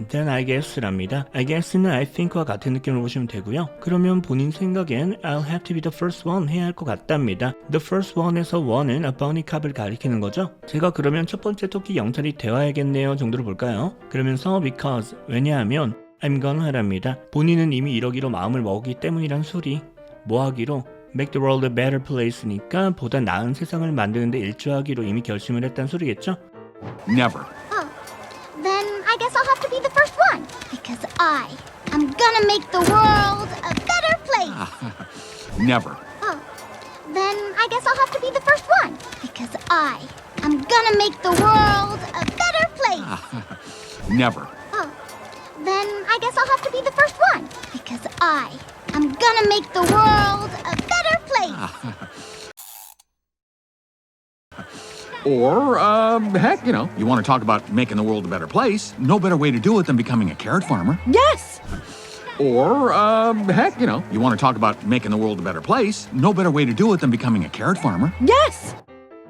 then I guess랍니다. I guess는 I think와 같은 느낌으로 보시면 되고요. 그러면 본인 생각엔 I'll have to be the first one 해야 할 것 같답니다. The first one에서 one은 a bunny cop을 가리키는 거죠. 제가 그러면 첫 번째 토끼 경찰이 되어야겠네요 정도로 볼까요? 그러면서 because, 왜냐하면 I'm gonna 하랍니다. 본인은 이미 이러기로 마음을 먹었기 때문이란 소리. 뭐 하기로? Make the world a better place니까 보다 나은 세상을 만드는데 일조하기로 이미 결심을 했다는 소리겠죠? Never. then I guess I'll have to be the first one. Because I'm gonna make the world a better place. Never. then I guess I'll have to be the first one. Because I'm gonna make the world a better place. Never. then I guess I'll have to be the first one. Because I'm gonna make the world a better place. Or, heck, you want to talk about making the world a better place? No better way to do it than becoming a carrot farmer. Yes. Or, heck, you want to talk about making the world a better place? No better way to do it than becoming a carrot farmer. Yes.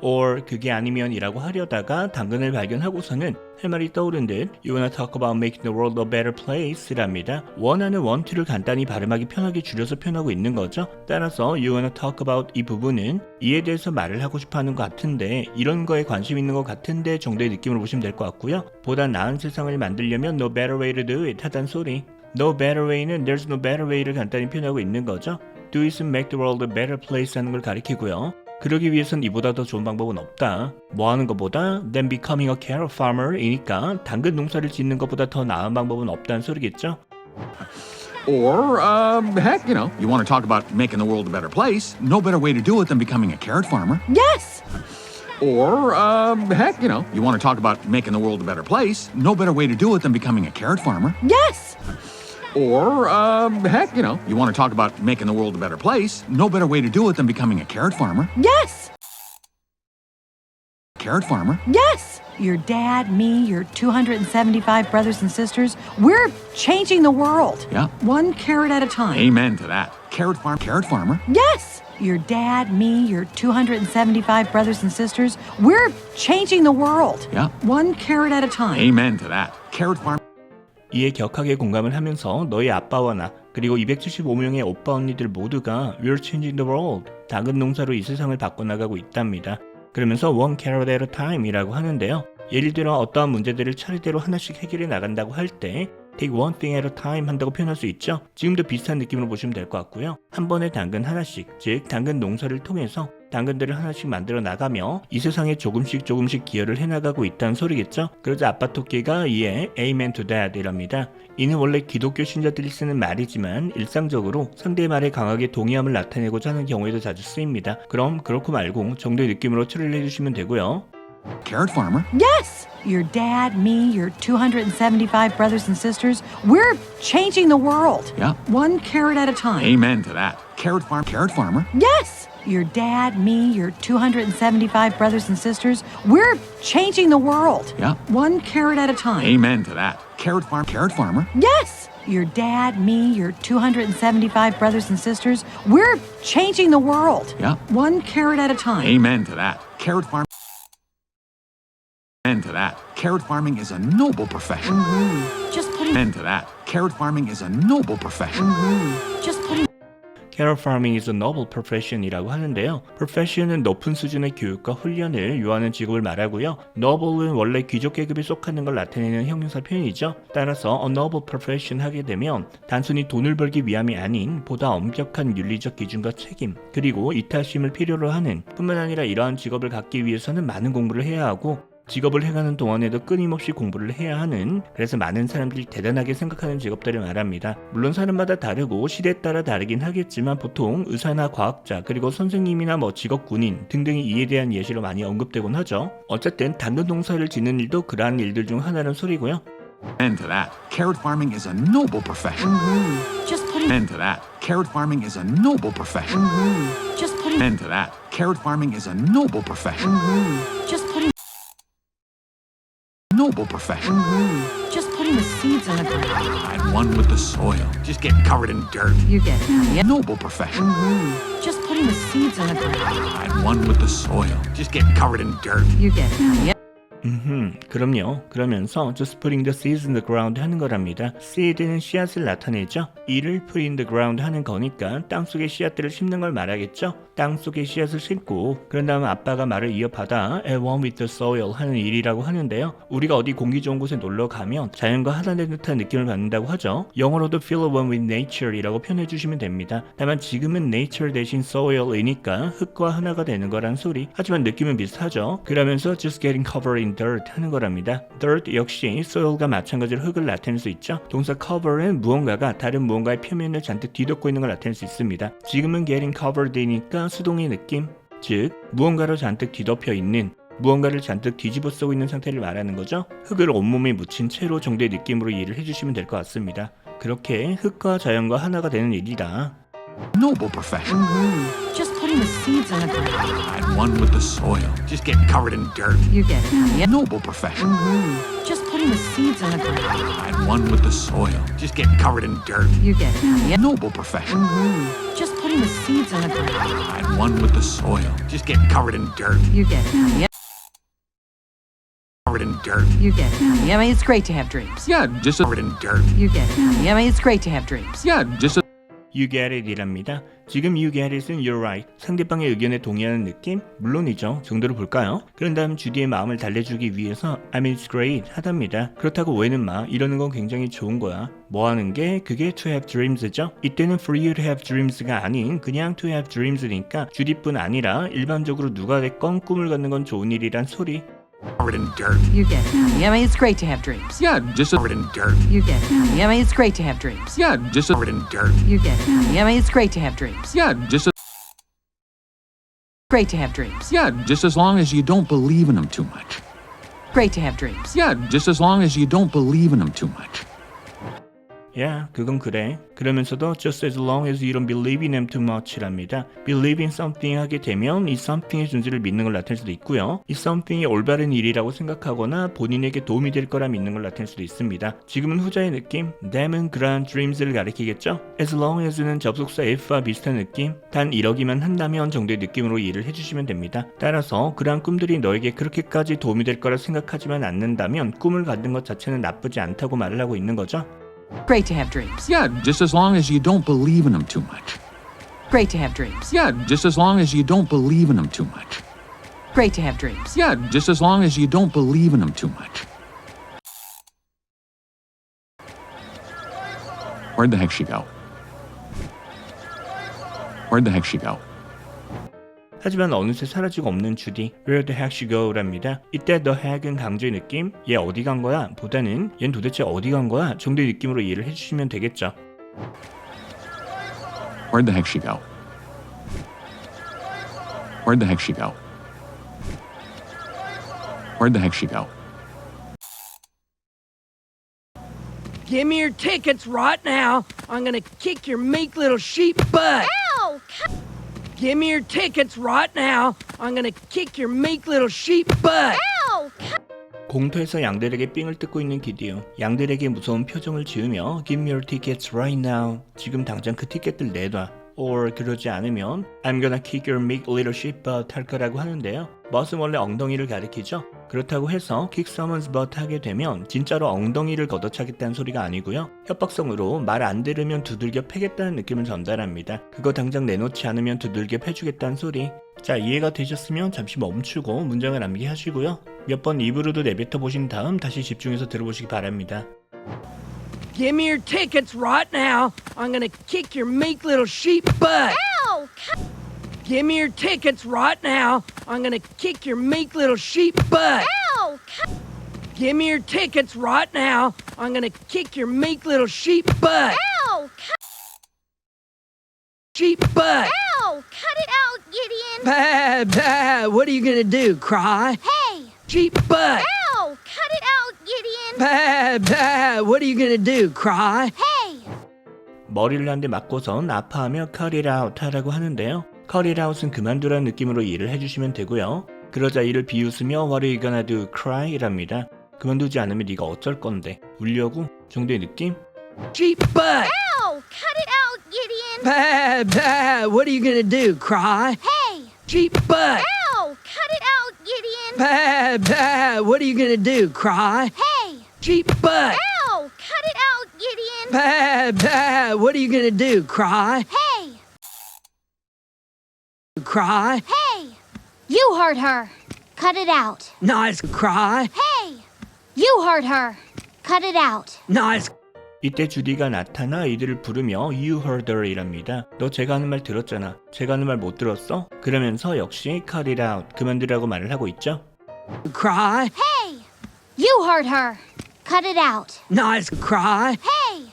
or 그게 아니면이라고 하려다가 당근을 발견하고서는 할 말이 떠오른 듯 You wanna talk about making the world a better place랍니다. 원하는 want to를 간단히 발음하기 편하게 줄여서 표현하고 있는 거죠. 따라서 You wanna talk about 이 부분은 이에 대해서 말을 하고 싶어하는 것 같은데 이런 거에 관심 있는 것 같은데 정도의 느낌으로 보시면 될 것 같고요. 보다 나은 세상을 만들려면 No better way to do it 하단 소리. No better way는 There's no better way를 간단히 표현하고 있는 거죠. Do it은 make the world a better place 하는 걸 가리키고요. 그러기 위해선 이보다 더 좋은 방법은 없다. 뭐 하는 것보다 than becoming a carrot farmer 이니까 당근 농사를 짓는 것보다 더 나은 방법은 없다는 소리겠죠? Or, heck, you want to talk about making the world a better place? No better way to do it than becoming a carrot farmer. Yes. Or, heck, you want to talk about making the world a better place? No better way to do it than becoming a carrot farmer. Yes. Or, heck, you want to talk about making the world a better place? No better way to do it than becoming a carrot farmer. Yes! Carrot farmer. Yes! Your dad, me, your 275 brothers and sisters, we're changing the world. Yeah. One carrot at a time. Amen to that. Carrot farmer. Yes! Your dad, me, your 275 brothers and sisters, we're changing the world. Yeah. One carrot at a time. Amen to that. Carrot farmer. 이에 격하게 공감을 하면서 너희 아빠와 나 그리고 275명의 오빠 언니들 모두가 We're changing the world. 작은 농사로 이 세상을 바꿔나가고 있답니다. 그러면서 one carrot at a time 이라고 하는데요. 예를 들어 어떠한 문제들을 차례대로 하나씩 해결해 나간다고 할 때 take one thing at a time 한다고 표현할 수 있죠. 지금도 비슷한 느낌으로 보시면 될 것 같고요. 한 번에 당근 하나씩, 즉 당근 농사를 통해서 당근들을 하나씩 만들어 나가며 이 세상에 조금씩 기여를 해나가고 있다는 소리겠죠. 그러자 아빠 토끼가 이에 Amen to that 이랍니다. 이는 원래 기독교 신자들이 쓰는 말이지만 일상적으로 상대의 말에 강하게 동의함을 나타내고자 하는 경우에도 자주 쓰입니다. 그럼 그렇고 말고 정도의 느낌으로 처리를 해주시면 되고요. Carrot farmer. Yes! Your dad, me, your 275 brothers and sisters, we're changing the world. Yeah. One carrot at a time. Amen to that. Carrot farmer. Yes! Your dad, me, your 275 brothers and sisters, we're changing the world. Yeah. One carrot at a time. Amen to that. Carrot farmer. Yes! Your dad, me, your 275 brothers and sisters, we're changing the world. Yeah. One carrot at a time. Amen to that. Carrot farm. Amen to that. Carrot farming is a noble profession. Just putting Amen to that. Carrot farming is a noble profession. just putting Carrot farming is a noble profession이라고 하는데요. profession은 높은 수준의 교육과 훈련을 요하는 직업을 말하고요. noble은 원래 귀족 계급에 속하는 걸 나타내는 형용사 표현이죠. 따라서 a noble profession 하게 되면 단순히 돈을 벌기 위함이 아닌 보다 엄격한 윤리적 기준과 책임 그리고 이타심을 필요로 하는 뿐만 아니라 이러한 직업을 갖기 위해서는 많은 공부를 해야 하고 직업을 해가는 동안에도 끊임없이 공부를 해야 하는 그래서 많은 사람들이 대단하게 생각하는 직업들을 말합니다. 물론 사람마다 다르고 시대에 따라 다르긴 하겠지만 보통 의사나 과학자 그리고 선생님이나 직업 군인 등등이 이에 대한 예시로 많이 언급되곤 하죠. 어쨌든 당근 농사를 짓는 일도 그러한 일들 중 하나라는 소리고요. Amen to that. Carrot farming is a noble profession. just putting Amen to that. Carrot farming is a noble profession. just putting Amen to that. Carrot farming is a noble profession. just putting Noble profession. just putting the seeds in the ground. I'd one with the soil. Just get covered in dirt. You get it, honey. Noble profession. Just putting the seeds in the ground. I'd one with the soil. Just get covered in dirt. You get it, honey. 그럼요. 그러면서 just putting the seeds in the ground 하는 거랍니다. seed는 씨앗을 나타내죠. 이를 put in the ground 하는 거니까 땅속에 씨앗들을 심는 걸 말하겠죠. 땅속에 씨앗을 심고 그런 다음 아빠가 말을 이어받아 one with the soil 하는 일이라고 하는데요. 우리가 어디 공기 좋은 곳에 놀러 가면 자연과 하나된 듯한 느낌을 받는다고 하죠. 영어로도 feel one with nature 이라고 표현해 주시면 됩니다. 다만 지금은 nature 대신 soil이니까 흙과 하나가 되는 거란 소리. 하지만 느낌은 비슷하죠. 그러면서 just getting covered in dirt 하는 거랍니다. dirt 역시 soil과 마찬가지로 흙을 나타낼 수 있죠. 동사 cover은 무언가가 다른 무언가의 표면을 잔뜩 뒤덮고 있는 걸 나타낼 수 있습니다. 지금은 getting covered이니까 수동의 느낌, 즉 무언가로 잔뜩 뒤덮여 있는 무언가를 잔뜩 뒤집어 쓰고 있는 상태를 말하는 거죠. 흙을 온몸에 묻힌 채로 정도의 느낌으로 이해를 해주시면 될 것 같습니다. 그렇게 흙과 자연과 하나가 되는 일이다. Noble profession. Just putting the seeds in the ground. I'd one with the soil. Just get covered in dirt. You get it, honey. Noble profession. Just putting the seeds in the ground. I'd one with the soil. Just get covered in dirt. You get it, honey. Noble profession. Just putting the seeds in the ground. I'd one with the soil. Just get covered in dirt. You get it, honey. Covered in dirt. You get it, honey. I mean, it's great to have dreams. Yeah, just covered in dirt. You get it, honey. I mean, it's great to have dreams. Yeah, just You get it 이랍니다. 지금 you get it은 you're right. 상대방의 의견에 동의하는 느낌? 물론이죠. 정도로 볼까요? 그런 다음 주디의 마음을 달래주기 위해서 I mean it's great 하답니다. 그렇다고 왜는 마 이러는 건 굉장히 좋은 거야. 뭐 하는 게 그게 to have dreams죠. 이때는 for you to have dreams가 아닌 그냥 to have dreams니까 주디뿐 아니라 일반적으로 누가 됐건 꿈을 갖는 건 좋은 일이란 소리. covered in dirt. You get it, honey. I mean, it's great to have dreams. Yeah, just covered in dirt. You get it, honey. I mean, it's great to have dreams. Yeah, just covered in dirt. You get it, honey. I mean, it's great to have dreams. Yeah, just Great to have dreams. yeah, just as long as you don't believe in them too much. Great to have dreams. Yeah, just as long as you don't believe in them too much. 야, 그건 그래. 그러면서도 just as long as you don't believe in them too much랍니다. believe in something 하게 되면 이 something의 존재를 믿는 걸 나타낼 수도 있고요. 이 something이 올바른 일이라고 생각하거나 본인에게 도움이 될 거라 믿는 걸 나타낼 수도 있습니다. 지금은 후자의 느낌, them은 그러한 dreams를 가리키겠죠. as long as는 접속사 if와 비슷한 느낌, 단 이러기만 한다면 정도의 느낌으로 이해를 해주시면 됩니다. 따라서 그러한 꿈들이 너에게 그렇게까지 도움이 될 거라 생각하지만 않는다면 꿈을 갖는 것 자체는 나쁘지 않다고 말을 하고 있는 거죠. Great to have dreams. Yeah, just as long as you don't believe in them too much. Great to have dreams. Yeah, just as long as you don't believe in them too much. Great to have dreams. Yeah, just as long as you don't believe in them too much. Where'd the heck she go? Where'd the heck she go? 하지만 어느새 사라지고 없는 주디, Where the heck she go랍니다. 이때 the heck은 강조의 느낌, 얘 어디 간 거야? 보다는 얜 도대체 어디 간 거야? 정도의 느낌으로 이해를 해주시면 되겠죠. Where'd the heck she go? Where'd the heck she go? Where'd the heck she go? Give me your tickets right now. I'm gonna kick your meek little sheep butt. Ow! Give me your tickets right now. I'm gonna kick your meek little sheep butt. Ow! 공터에서 양들에게 삥을 뜯고 있는 기디오. 양들에게 무서운 표정을 지으며 Give me your tickets right now. 지금 당장 그 티켓들 내놔. Or 그러지 않으면 I'm gonna kick your meek little sheep butt 할 거라고 하는데요. butt은 원래 엉덩이를 가리키죠. 그렇다고 해서 kick someone's butt 하게 되면 진짜로 엉덩이를 걷어차겠다는 소리가 아니고요. 협박성으로 말 안 들으면 두들겨 패겠다는 느낌을 전달합니다. 그거 당장 내놓지 않으면 두들겨 패주겠다는 소리. 자, 이해가 되셨으면 잠시 멈추고 문장을 암기하시고요. 몇 번 입으로도 내뱉어 보신 다음 다시 집중해서 들어보시기 바랍니다. Give me your tickets right now. I'm gonna kick your meek little sheep butt. Ow! Give me your tickets right now. I'm gonna kick your meek little sheep butt. Ow! Give me your tickets right now. I'm gonna kick your meek little sheep butt. Ow! Sheep butt. Ow! Cut it out, Gideon! Bah, bah. What are you gonna do? Cry? Hey! Sheep butt. Ow! Cut it out, Gideon! Bah, bah. What are you gonna do? Cry? Hey! 머리를 한 대 맞고선 아파하며 cut it out 하라고 하는데요. cut it out은 그만두라는 느낌으로 이해를 해주시면 되고요. 그러자 이를 비웃으며 What are you gonna do? Cry? 랍니다. 그만두지 않으면 네가 어쩔 건데? 울려고? 정도의 느낌? Sheep butt. Ow! Cut it out, Gideon! Bah, bah. What are you gonna do? Cry? Hey! Sheep butt. Ow! Cut it out, Gideon! Bah, bah. What are you gonna do? Cry? Hey! Sheep butt. Ow! Cut it out, Gideon! Bah, bah. What are you gonna do? Cry? Hey! Cry? Hey! You heard her! Cut it out! Nice. Cry? Hey! You heard her! Cut it out! Nice. 이때 주디가 나타나 이들을 부르며 You heard her 이랍니다. 너 제가 하는 말 들었잖아. 제가 하는 말 못 들었어? 그러면서 역시 cut it out, 그만두라고 말을 하고 있죠. Cry? Hey! You heard her! Cut it out! Nice. Cry? Hey!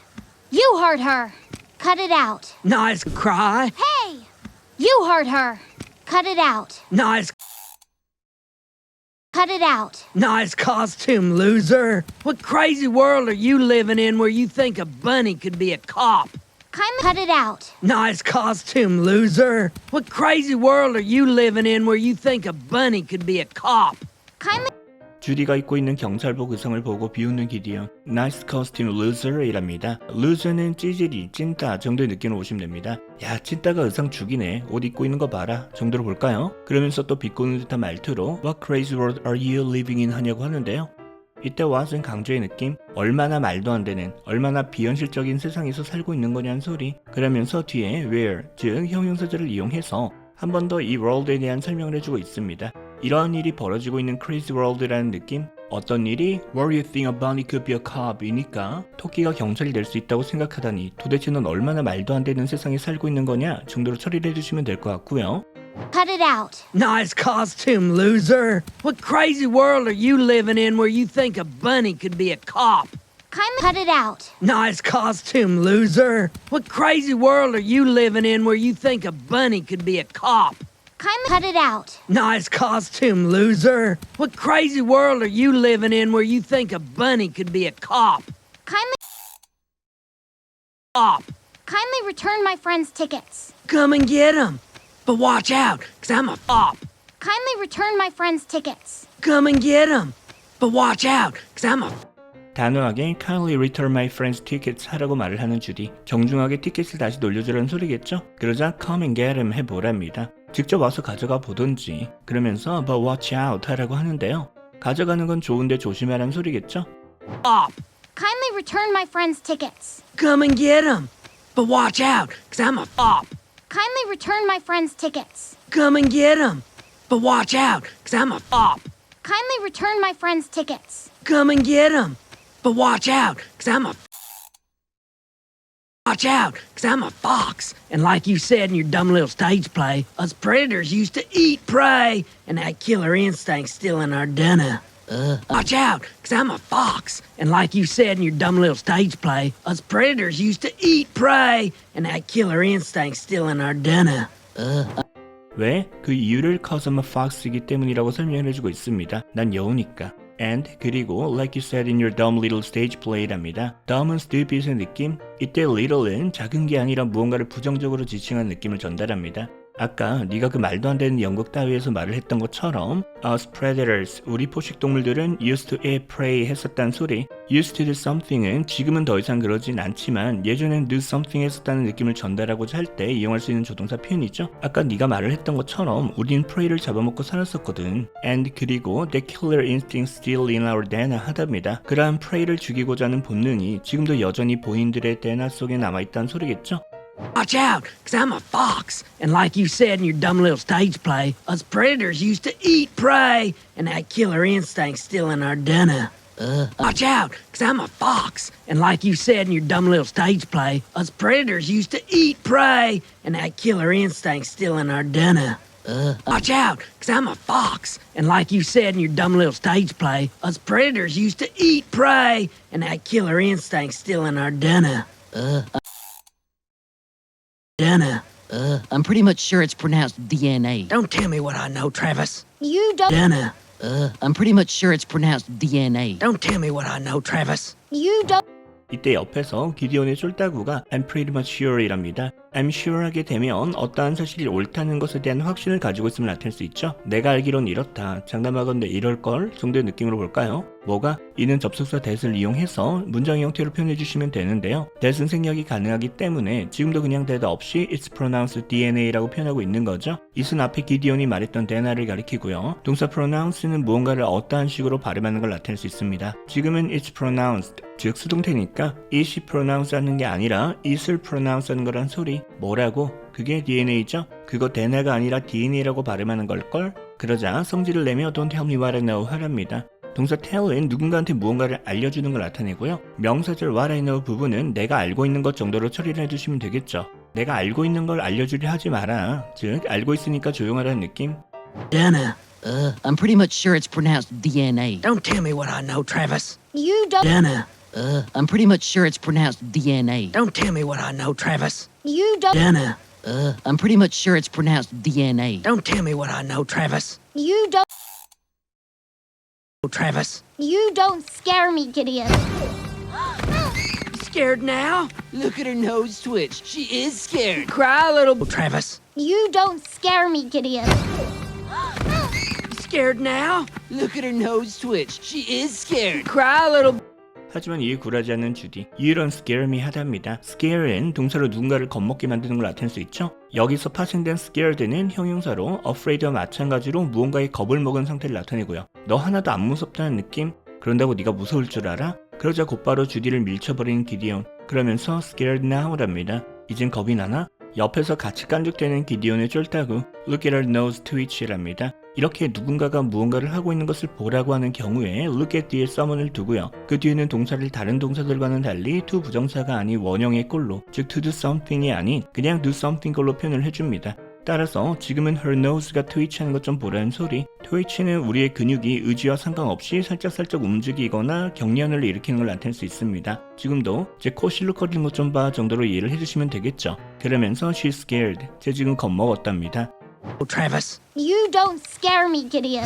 You heard her! Cut it out! Nice. Cry? Hey! You heard her! Cut it out! Nice. Cut it out! Nice costume, loser. What crazy world are you living in where you think a bunny could be a cop? Cut it out! Nice costume, loser. What crazy world are you living in where you think a bunny could be a cop? 주디가 입고 있는 경찰복 의상을 보고 비웃는 기디언. Nice costume loser 이랍니다. loser는 찌질이, 찐따 정도의 느낌으로 보시면 됩니다. 야, 찐따가 의상 죽이네. 옷 입고 있는 거 봐라. 정도로 볼까요? 그러면서 또 비꼬는 듯한 말투로 What crazy world are you living in 하냐고 하는데요. 이때 what은 강조의 느낌, 얼마나 말도 안 되는, 얼마나 비현실적인 세상에서 살고 있는 거냐는 소리. 그러면서 뒤에 where, 즉 형용사절을 이용해서 한 번 더 이 world에 대한 설명을 해주고 있습니다. 이러한 일이 벌어지고 있는 crazy world라는 느낌? 어떤 일이 What you think a bunny could be a cop 이니까 토끼가 경찰이 될 수 있다고 생각하다니 도대체 넌 얼마나 말도 안 되는 세상에 살고 있는 거냐 정도로 처리를 해주시면 될 것 같고요. Cut it out! Nice costume, loser. What crazy world are you living in where you think a bunny could be a cop? Cut it out! Nice costume, loser. What crazy world are you living in where you think a bunny could be a cop? Cut it out! Nice costume, loser. What crazy world are you living in where you think a bunny could be a cop? op. Kindly return my friend's tickets. Come and get 'em. But watch out, 'cause I'm a op. Kindly return my friend's tickets. Come and get 'em. But watch out, 'cause I'm a 단호하게 kindly return my friend's tickets 하라고 말을 하는 주디. 정중하게 티켓을 다시 돌려주라는 소리겠죠? 그러자 come and get 'em 해보랍니다. 직접 와서 가져가 보던지. 그러면서 but watch out 하라고 하는데요. 가져가는 건 좋은데 조심하라는 소리겠죠? op. Kindly return my friend's tickets. Come and get 'em. But watch out, 'cause I'm a op. Kindly return my friend's tickets. Come and get 'em. But watch out, 'cause I'm a op. Kindly return my friend's tickets. Come and get 'em. But watch out, 'cause I'm a watch out, 'cause I'm a fox. And like you said in your dumb little stage play, us predators used to eat prey, and that killer instinct's still in our DNA. Watch out, 'cause I'm a fox. And like you said in your dumb little stage play, us predators used to eat prey, and that killer instinct's still in our DNA. 왜? 그 이유를 cause I'm a fox이기 때문이라고 설명을 해주고 있습니다. 난 여우니까. And 그리고 like you said in your dumb little stage play랍니다. dumb은 stupid의 느낌, 이때 little은 작은 게 아니라 무언가를 부정적으로 지칭한 느낌을 전달합니다. 아까 네가 그 말도 안 되는 연극 따위에서 말을 했던 것처럼 us predators, 우리 포식동물들은 used to eat prey 했었단 소리. used to do something은 지금은 더 이상 그러진 않지만 예전엔 do something 했었다는 느낌을 전달하고자 할 때 이용할 수 있는 조동사 표현이죠. 아까 네가 말을 했던 것처럼 우린 prey를 잡아먹고 살았었거든. And 그리고 the killer instinct still in our DNA 하답니다. 그러한 prey를 죽이고자 하는 본능이 지금도 여전히 본인들의 DNA 속에 남아있다는 소리겠죠. Watch out, 'cause I'm a fox. And like you said in your dumb little stage play, us predators used to eat prey, and that killer instinct's still in our DNA. Watch out, 'cause I'm a fox. And like you said in your dumb little stage play, us predators used to eat prey, and that killer instinct's still in our DNA. Watch out, 'cause I'm a fox. And like you said in your dumb little stage play, us predators used to eat prey, and that killer instinct's still in our DNA. DNA. I'm pretty much sure it's pronounced DNA. Don't tell me what I know, Travis. You don't. DNA. I'm pretty much sure it's pronounced DNA. Don't tell me what I know, Travis. You don't. 이때 옆에서 기디온의 쫄따구가 I'm pretty much sure 이랍니다. I'm sure 하게 되면 어떠한 사실이 옳다는 것에 대한 확신을 가지고 있음을 나타낼 수 있죠. 내가 알기론 이렇다, 장담하건대 이럴걸 정도의 느낌으로 볼까요? 뭐가? 이는 접속사 that을 이용해서 문장 형태로 표현해 주시면 되는데요. that은 생략이 가능하기 때문에 지금도 그냥 that 없이 it's pronounced DNA라고 표현하고 있는 거죠. it은 앞에 기디온이 말했던 DNA를 가리키고요. 동사 pronounce는 무언가를 어떠한 식으로 발음하는 걸 나타낼 수 있습니다. 지금은 it's pronounced, 즉 수동태니까 it이 pronounce 하는 게 아니라 it을 pronounce 하는 거란 소리. 뭐라고? 그게 DNA죠? 그거 DNA가 아니라 DNA라고 발음하는 걸걸? 그러자 성질을 내며 don't tell me what I know 하랍니다. 동사 tell은 누군가한테 무언가를 알려주는 걸 나타내고요. 명사절 what I know 부분은 내가 알고 있는 것 정도로 처리를 해주시면 되겠죠. 내가 알고 있는 걸 알려주려 하지 마라. 즉 알고 있으니까 조용하라는 느낌. DNA. I'm pretty much sure it's pronounced DNA. Don't tell me what I know, Travis. You don't. DNA. I'm pretty much sure it's pronounced DNA. Don't tell me what I know, Travis. You don't. DNA. I'm pretty much sure it's pronounced DNA. Don't tell me what I know, Travis. You don't. Travis. You don't scare me, Gideon. Scared now? Look at her nose twitch. She is scared. Cry a little, Travis. You don't scare me, Gideon. Scared now? Look at her nose twitch. She is scared. Cry a little. 하지만 이에 굴하지 않는 주디. You don't scare me 하답니다. scare는 동사로 누군가를 겁먹게 만드는 걸 나타낼 수 있죠. 여기서 파생된 scared는 형용사로 afraid와 마찬가지로 무언가에 겁을 먹은 상태를 나타내고요. 너 하나도 안 무섭다는 느낌? 그런다고 네가 무서울 줄 알아? 그러자 곧바로 주디를 밀쳐버리는 기디온. 그러면서 scared now랍니다. 이젠 겁이 나나? 옆에서 같이 깐죽대는 기디온의 쫄따구 Look at her nose twitch랍니다. 이렇게 누군가가 무언가를 하고 있는 것을 보라고 하는 경우에 look at 뒤에 someone을 두고요. 그 뒤에는 동사를 다른 동사들과는 달리 to 부정사가 아닌 원형의 꼴로, 즉 to do something이 아닌 그냥 do something 걸로 표현을 해줍니다. 따라서 지금은 her nose가 twitch하는 것 좀 보라는 소리. twitch는 우리의 근육이 의지와 상관없이 살짝살짝 움직이거나 경련을 일으키는 걸 나타낼 수 있습니다. 지금도 제 코 실룩거리는 것 좀 봐 정도로 이해를 해주시면 되겠죠. 그러면서 she's scared, 쟤 지금 겁먹었답니다. Travis. You don't scare me, Gideon.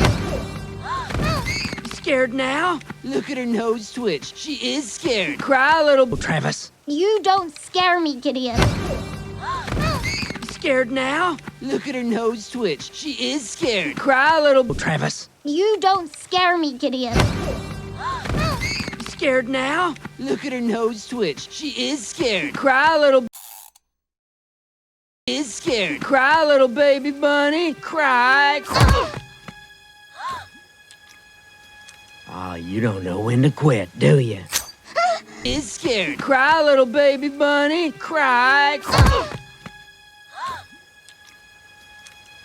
scared now? Look at her nose twitch. She is scared. Cry a little, Travis. You don't scare me, Gideon. Scared now? Look at her nose twitch. She is scared. Cry a little, Travis. You don't scare me, Gideon. Scared now? Look at her nose twitch. She is scared. Cry a little, Is scared. cry a little baby bunny. Cry. Oh, you don't know when to quit, do you? Is scared. Cry a little baby bunny. Cry.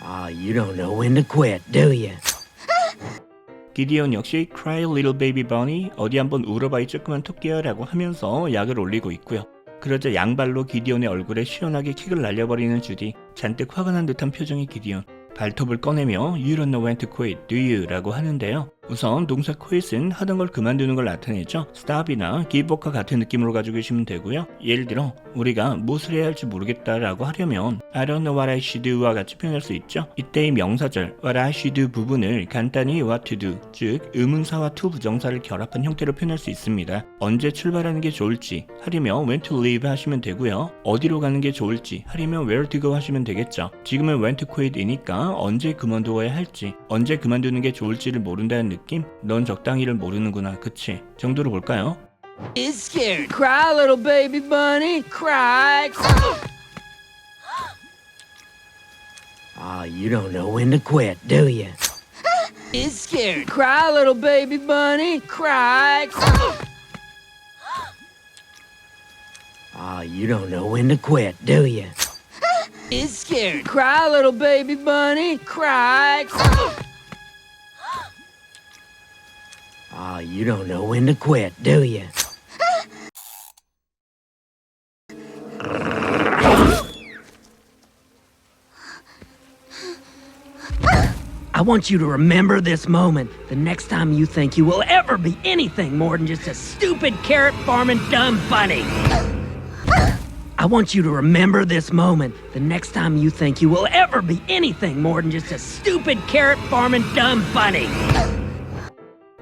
Oh, you don't know when to quit, do you? 기디온 역시 Cry Little Baby Bunny 어디 한번 울어봐 이 조그만 토끼야 라고 하면서 약을 올리고 있고요. 그러자 양발로 기디온의 얼굴에 시원하게 킥을 날려버리는 주디. 잔뜩 화가 난 듯한 표정의 기디온. 발톱을 꺼내며 You don't know when to quit, do you? 라고 하는데요. 우선 동사 quit은 하던 걸 그만두는 걸 나타내죠. stop이나 give up과 같은 느낌으로 가지고 계시면 되고요. 예를 들어 우리가 무엇을 해야 할지 모르겠다 라고 하려면 I don't know what I should do와 같이 표현할 수 있죠. 이때의 명사절 what I should do 부분을 간단히 what to do, 즉 의문사와 to 부정사를 결합한 형태로 표현할 수 있습니다. 언제 출발하는 게 좋을지 하려면 when to leave 하시면 되고요. 어디로 가는 게 좋을지 하려면 where to go 하시면 되겠죠. 지금은 when to quit이니까 언제 그만두어야 할지, 언제 그만두는 게 좋을지를 모른다는 느낌? 넌 적당히를 모르는구나, 그치? 정도로 볼까요? Is scared. Cry a little baby bunny. Cry. Oh, you don't know when to quit, do you? Is scared. Cry a little baby bunny. Cry. Oh, you don't know when to quit, do you? Is scared. Cry a little baby bunny. Cry. Oh, you don't know when to quit, do you? I want you to remember this moment the next time you think you will ever be anything more than just a stupid carrot farming dumb bunny. I want you to remember this moment the next time you think you will ever be anything more than just a stupid carrot farming dumb bunny.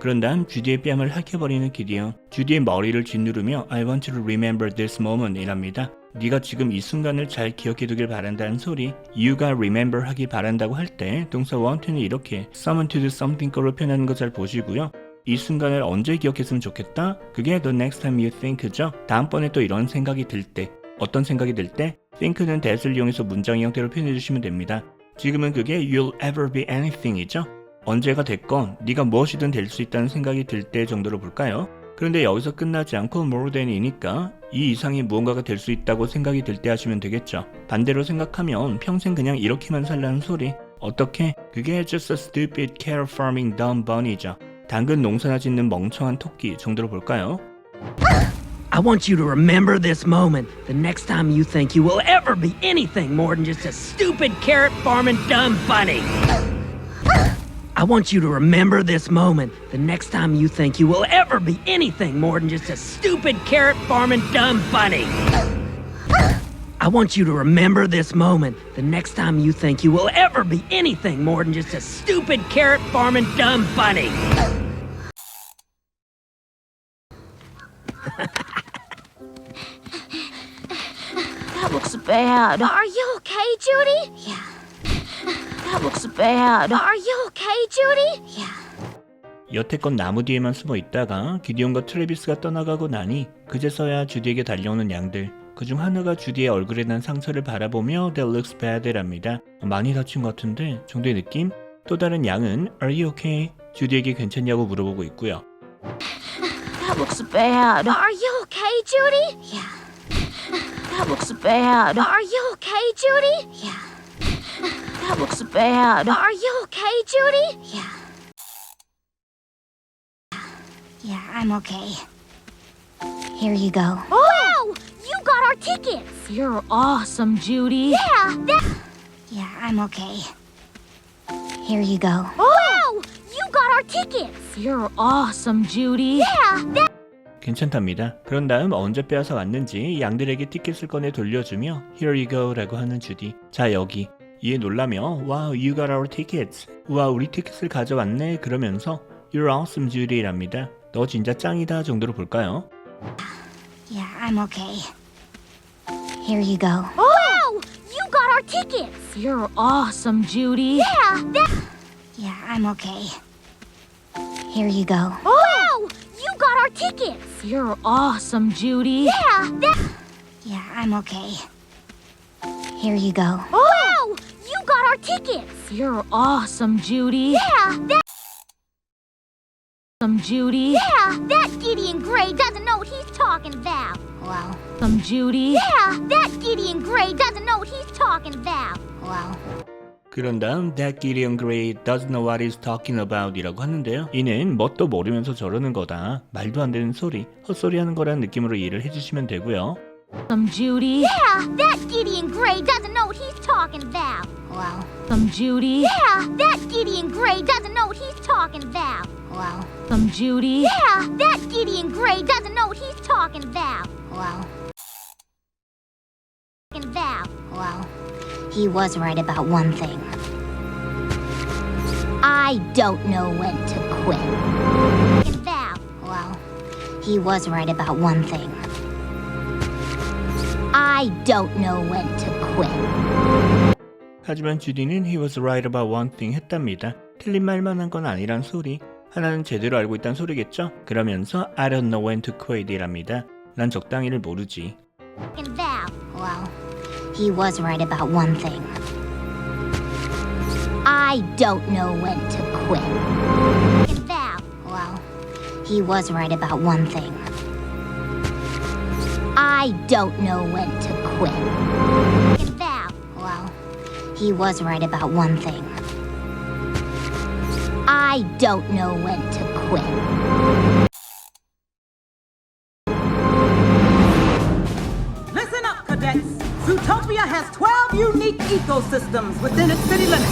그런 다음 주디의 뺨을 핥혀버리는 기디온. 주디의 머리를 짓누르며 I want you to remember this moment 이랍니다. 네가 지금 이 순간을 잘 기억해두길 바란다는 소리. you가 remember 하길 바란다고 할 때 동사 want는 이렇게 someone to do something 거로 표현하는 거 잘 보시고요. 이 순간을 언제 기억했으면 좋겠다? 그게 the next time you think죠. 다음번에 또 이런 생각이 들 때. 어떤 생각이 들 때? think는 that을 이용해서 문장의 형태로 표현해주시면 됩니다. 지금은 그게 you'll ever be anything이죠. 언제가 됐건 네가 무엇이든 될 수 있다는 생각이 들 때 정도로 볼까요? 그런데 여기서 끝나지 않고 more than이니까 이 이상이 무언가가 될 수 있다고 생각이 들 때 하시면 되겠죠. 반대로 생각하면 평생 그냥 이렇게만 살라는 소리. 어떻게? 그게 just a stupid carrot farming dumb bunny죠. 당근 농사나 짓는 멍청한 토끼 정도로 볼까요? I want you to remember this moment the next time you think you will ever be anything more than just a stupid carrot farming dumb bunny. I want you to remember this moment the next time you think you will ever be anything more than just a stupid carrot farming dumb bunny. I want you to remember this moment the next time you think you will ever be anything more than just a stupid carrot farming dumb bunny. That looks bad. Are you okay, Judy? Yeah. That looks bad. Are you okay, Judy? Yeah. 여태껏 나무 뒤에만 숨어 있다가 기디온과 트래비스가 떠나가고 나니 그제서야 주디에게 달려오는 양들. 그중 하나가 주디의 얼굴에 난 상처를 바라보며 That looks bad랍니다. 많이 다친 것 같은데 정도의 느낌? 또 다른 양은 Are you okay? 주디에게 괜찮냐고 물어보고 있고요. That looks bad. Are you okay, Judy? Yeah. That looks bad. Are you okay, Judy? Yeah. That looks bad. Are you okay, Judy? Yeah. Yeah, I'm okay. Here you go. Wow! You got our tickets! You're awesome, Judy. Yeah, I'm okay. Here you go. Wow! You got our tickets! You're awesome, Judy. 괜찮답니다. 그런 다음 언제 빼앗아 왔는지 양들에게 티켓을 꺼내 돌려주며 Here you go 라고 하는 주디. 자 여기. 이에 놀라며 Wow, you got our tickets. 우와 우리 티켓을 가져왔네 그러면서 You're awesome, Judy랍니다. 너 진짜 짱이다 정도로 볼까요? Yeah, I'm okay. Here you go. Wow! You got our tickets! You're awesome, Judy. Yeah, I'm okay. Here you go. Wow! You got our tickets! You're awesome, Judy. Yeah, I'm okay. Here you go. Wow! You got our tickets! You're awesome, Judy. Awesome, Judy. That Gideon Gray doesn't know what he's talking about. Wow. Awesome, Judy. That Gideon Gray doesn't know what he's talking about. Wow. 그런 다음 That Gideon Gray doesn't know what he's talking about 이라고 하는데요. 이는 뭣도 모르면서 저러는 거다. 말도 안 되는 소리, 헛소리 하는 거라는 느낌으로 이해를 해주시면 되고요. Awesome, Judy. That Gideon Gray doesn't know what he's talking about. Wow. Awesome, Judy. That Gideon Gray doesn't know what he's talking about. Wow. Awesome, Judy. That Gideon Gray doesn't know what he's talking about. Wow. Wow. He was right about one thing. I don't know when to quit. Wow. He was right about one thing. I don't know when to quit. 하지만 주디는 he was right about one thing 했답니다. 틀린 말만 한 건 아니란 소리. 하나는 제대로 알고 있다는 소리겠죠? 그러면서 I don't know when to quit 이랍니다. 난 적당히를 모르지. Wow. He was right about one thing. I don't know when to quit. Wow. He was right about one thing. I don't know when to quit. Wow. He was right about one thing. I don't know when to quit. Listen up, cadets. Zootopia has 12 unique ecosystems within its city limits.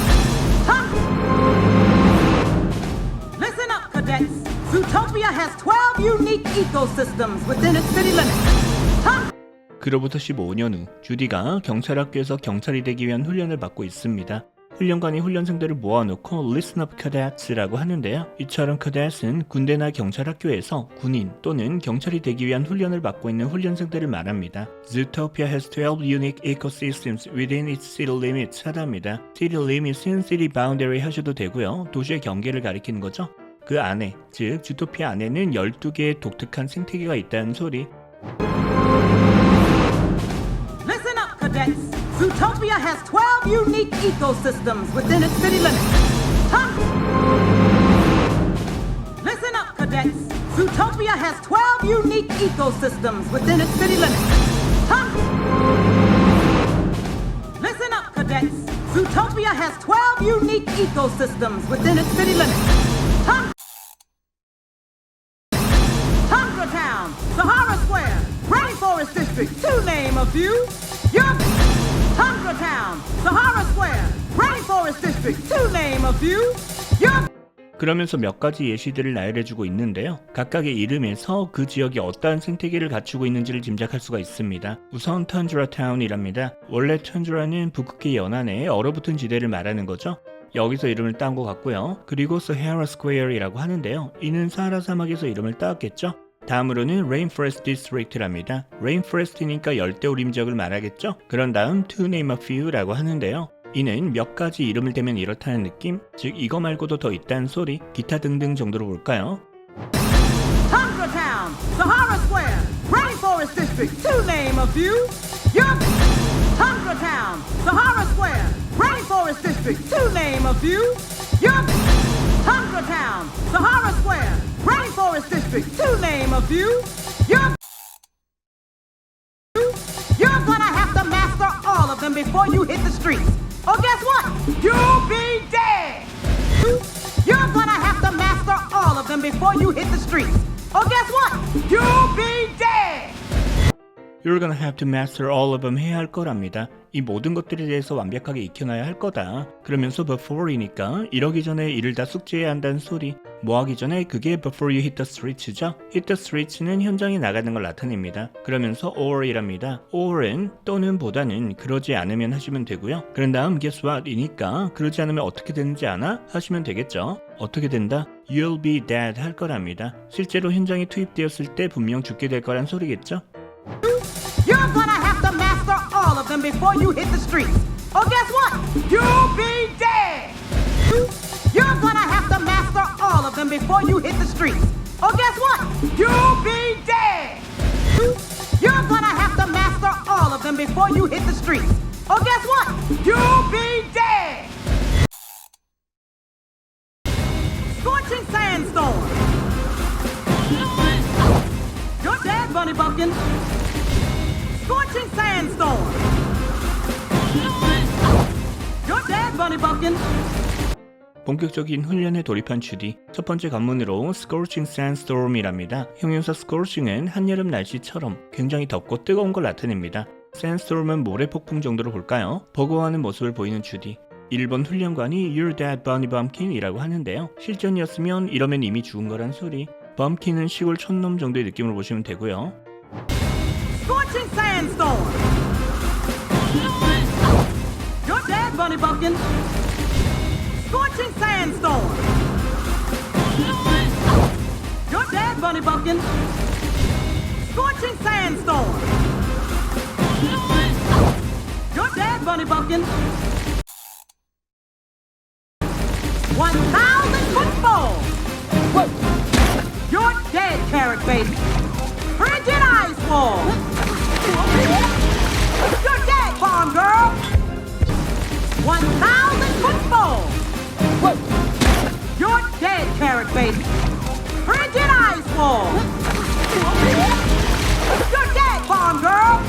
Huh? Listen up, cadets. Zootopia has 12 unique ecosystems within its city limits. Huh? 그로부터 15년 후 주디가 경찰학교에서 경찰이 되기 위한 훈련을 받고 있습니다. 훈련관이 훈련생들을 모아놓고 Listen up cadets라고 하는데요. 이처럼 cadets은 군대나 경찰학교에서 군인 또는 경찰이 되기 위한 훈련을 받고 있는 훈련생들을 말합니다. Zootopia has 12 unique ecosystems within its city limits 하답니다. City limits은 city boundary 하셔도 되고요. 도시의 경계를 가리키는 거죠. 그 안에, 즉 주토피아 안에는 12개의 독특한 생태계가 있다는 소리. Listen up, cadets. Zootopia has 12 unique ecosystems within its city limits. Huh? Listen up, cadets. Zootopia has 12 unique ecosystems within its city limits. Huh? Listen up, cadets. Zootopia has 12 unique ecosystems within its city limits. Huh? Tundra Town, Sahara Square, Rainforest District, to name a few. Yup! Tundra Town, Sahara Square, Rainforest District, to name a few. Yup! 그러면서 몇 가지 예시들을 나열해주고 있는데요. 각각의 이름에서 그 지역이 어떠한 생태계를 갖추고 있는지를 짐작할 수가 있습니다. 우선 Tundra Town이랍니다. 원래 Tundra는 북극의 연안에 얼어붙은 지대를 말하는 거죠. 여기서 이름을 딴 것 같고요. 그리고 Sahara Square이라고 하는데요. 이는 사하라 사막에서 이름을 따왔겠죠. 다음으로는 Rainforest District랍니다. Rainforest니까 열대우림 지역을 말하겠죠. 그런 다음 To name a few라고 하는데요. 이는 몇 가지 이름을 대면 이렇다는 느낌? 즉 이거 말고도 더 있다는 소리, 기타 등등 정도로 볼까요? Tundra Town, Sahara Square, Rainforest District, to name a few. Yup! Tundra Town, Sahara Square, Rainforest District, to name a few. Yup! Tundra Town, Sahara Square, Rainforest District, to name a few. Yup! You're gonna have to master all of them before you hit the streets. Or guess what? You'll be dead! You're gonna have to master all of them before you hit the streets. Or guess what? You'll be dead! You're gonna have to master all of them 해야 할 거랍니다. 이 모든 것들에 대해서 완벽하게 익혀놔야 할 거다. 그러면서 before이니까 이러기 전에 이를 다 숙지해야 한다는 소리. 뭐 하기 전에 그게 before you hit the streets죠. hit the streets는 현장에 나가는 걸 나타냅니다. 그러면서 or이랍니다. or은 또는 보다는 그러지 않으면 하시면 되고요. 그런 다음 guess what이니까 그러지 않으면 어떻게 되는지 아나? 하시면 되겠죠. 어떻게 된다? You'll be dead 할 거랍니다. 실제로 현장에 투입되었을 때 분명 죽게 될 거란 소리겠죠? You're gonna have to master all of them before you hit the streets. Or guess what? You'll be dead. You're gonna have to master all of them before you hit the streets. Or guess what? You'll be dead. You're gonna have to master all of them before you hit the streets. Or guess what? You'll be dead. Scorching sandstorm. You're dead, Bunny Bumpkin. Scorching sandstorm. You're dead, Bunny Bumpkin. 본격적인 훈련에 돌입한 주디. 첫 번째 관문으로 Scorching Sandstorm이랍니다. 형용사 Scorching은 한여름 날씨처럼 굉장히 덥고 뜨거운 걸 나타냅니다. Sandstorm은 모래폭풍 정도로 볼까요? 버거워하는 모습을 보이는 주디. 일본 훈련관이 You're dead, Bunny Bumpkin 이라고 하는데요. 실전이었으면 이러면 이미 죽은 거란 소리. Bumpkin은 시골 촌놈 정도의 느낌으로 보시면 되고요. Scorching sandstorm. You're dead, Bunny Bumpkin. Scorching sandstorm. You're dead, Bunny Bumpkin. Scorching sandstorm. You're dead, Bunny Bumpkin. 1,000 football. You're dead, carrot baby. Frigid ice wall. You're dead, farm girl. 1,000 football. You're dead, carrot baby. Frigid ice wall. You're dead, farm girl.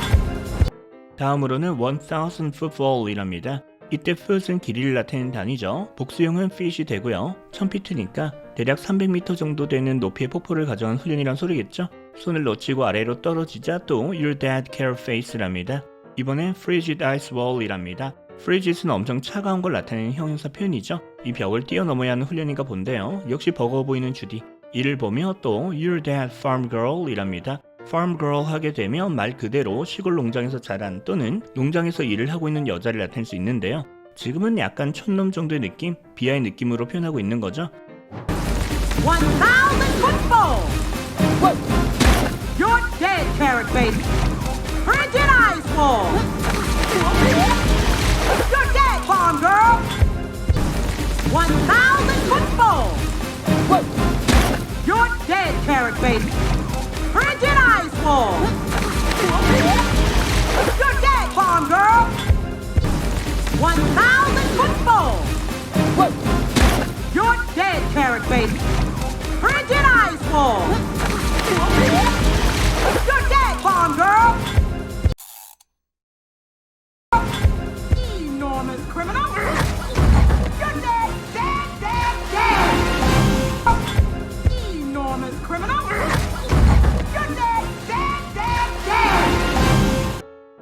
다음으로는 1000 footfall이랍니다. 이때 foot은 길이를 나타내는 단위죠. 복수형은 feet이 되고요. 1000피트니까 대략 300m 정도 되는 높이의 폭포를 가져간 훈련이란 소리겠죠. 손을 놓치고 아래로 떨어지자 또 You're dead, carrot face랍니다. 이번엔 frigid ice wall이랍니다. frigid은 엄청 차가운 걸 나타내는 형용사 표현이죠. 이 벽을 뛰어넘어야 하는 훈련인가 본데요. 역시 버거워 보이는 주디. 이를 보며 또 You're dead, farm girl이랍니다. farm girl 하게 되면 말 그대로 시골 농장에서 자란 또는 농장에서 일을 하고 있는 여자를 나타낼 수 있는데요. 지금은 약간 촌놈 정도의 느낌, 비하의 느낌으로 표현하고 있는 거죠. 1,000 football. You're dead, carrot baby. Frigid ice wall. You're dead, farm girl. 1,000 football. You're dead, carrot baby. Frigid ice wall. You're dead, farm girl. 1,000 football. You're dead, carrot baby. Frigid ice wall. You're dead, farm girl. Enormous criminal. You're dead, dead, dead, dead. Enormous criminal. You're dead, dead, dead, dead.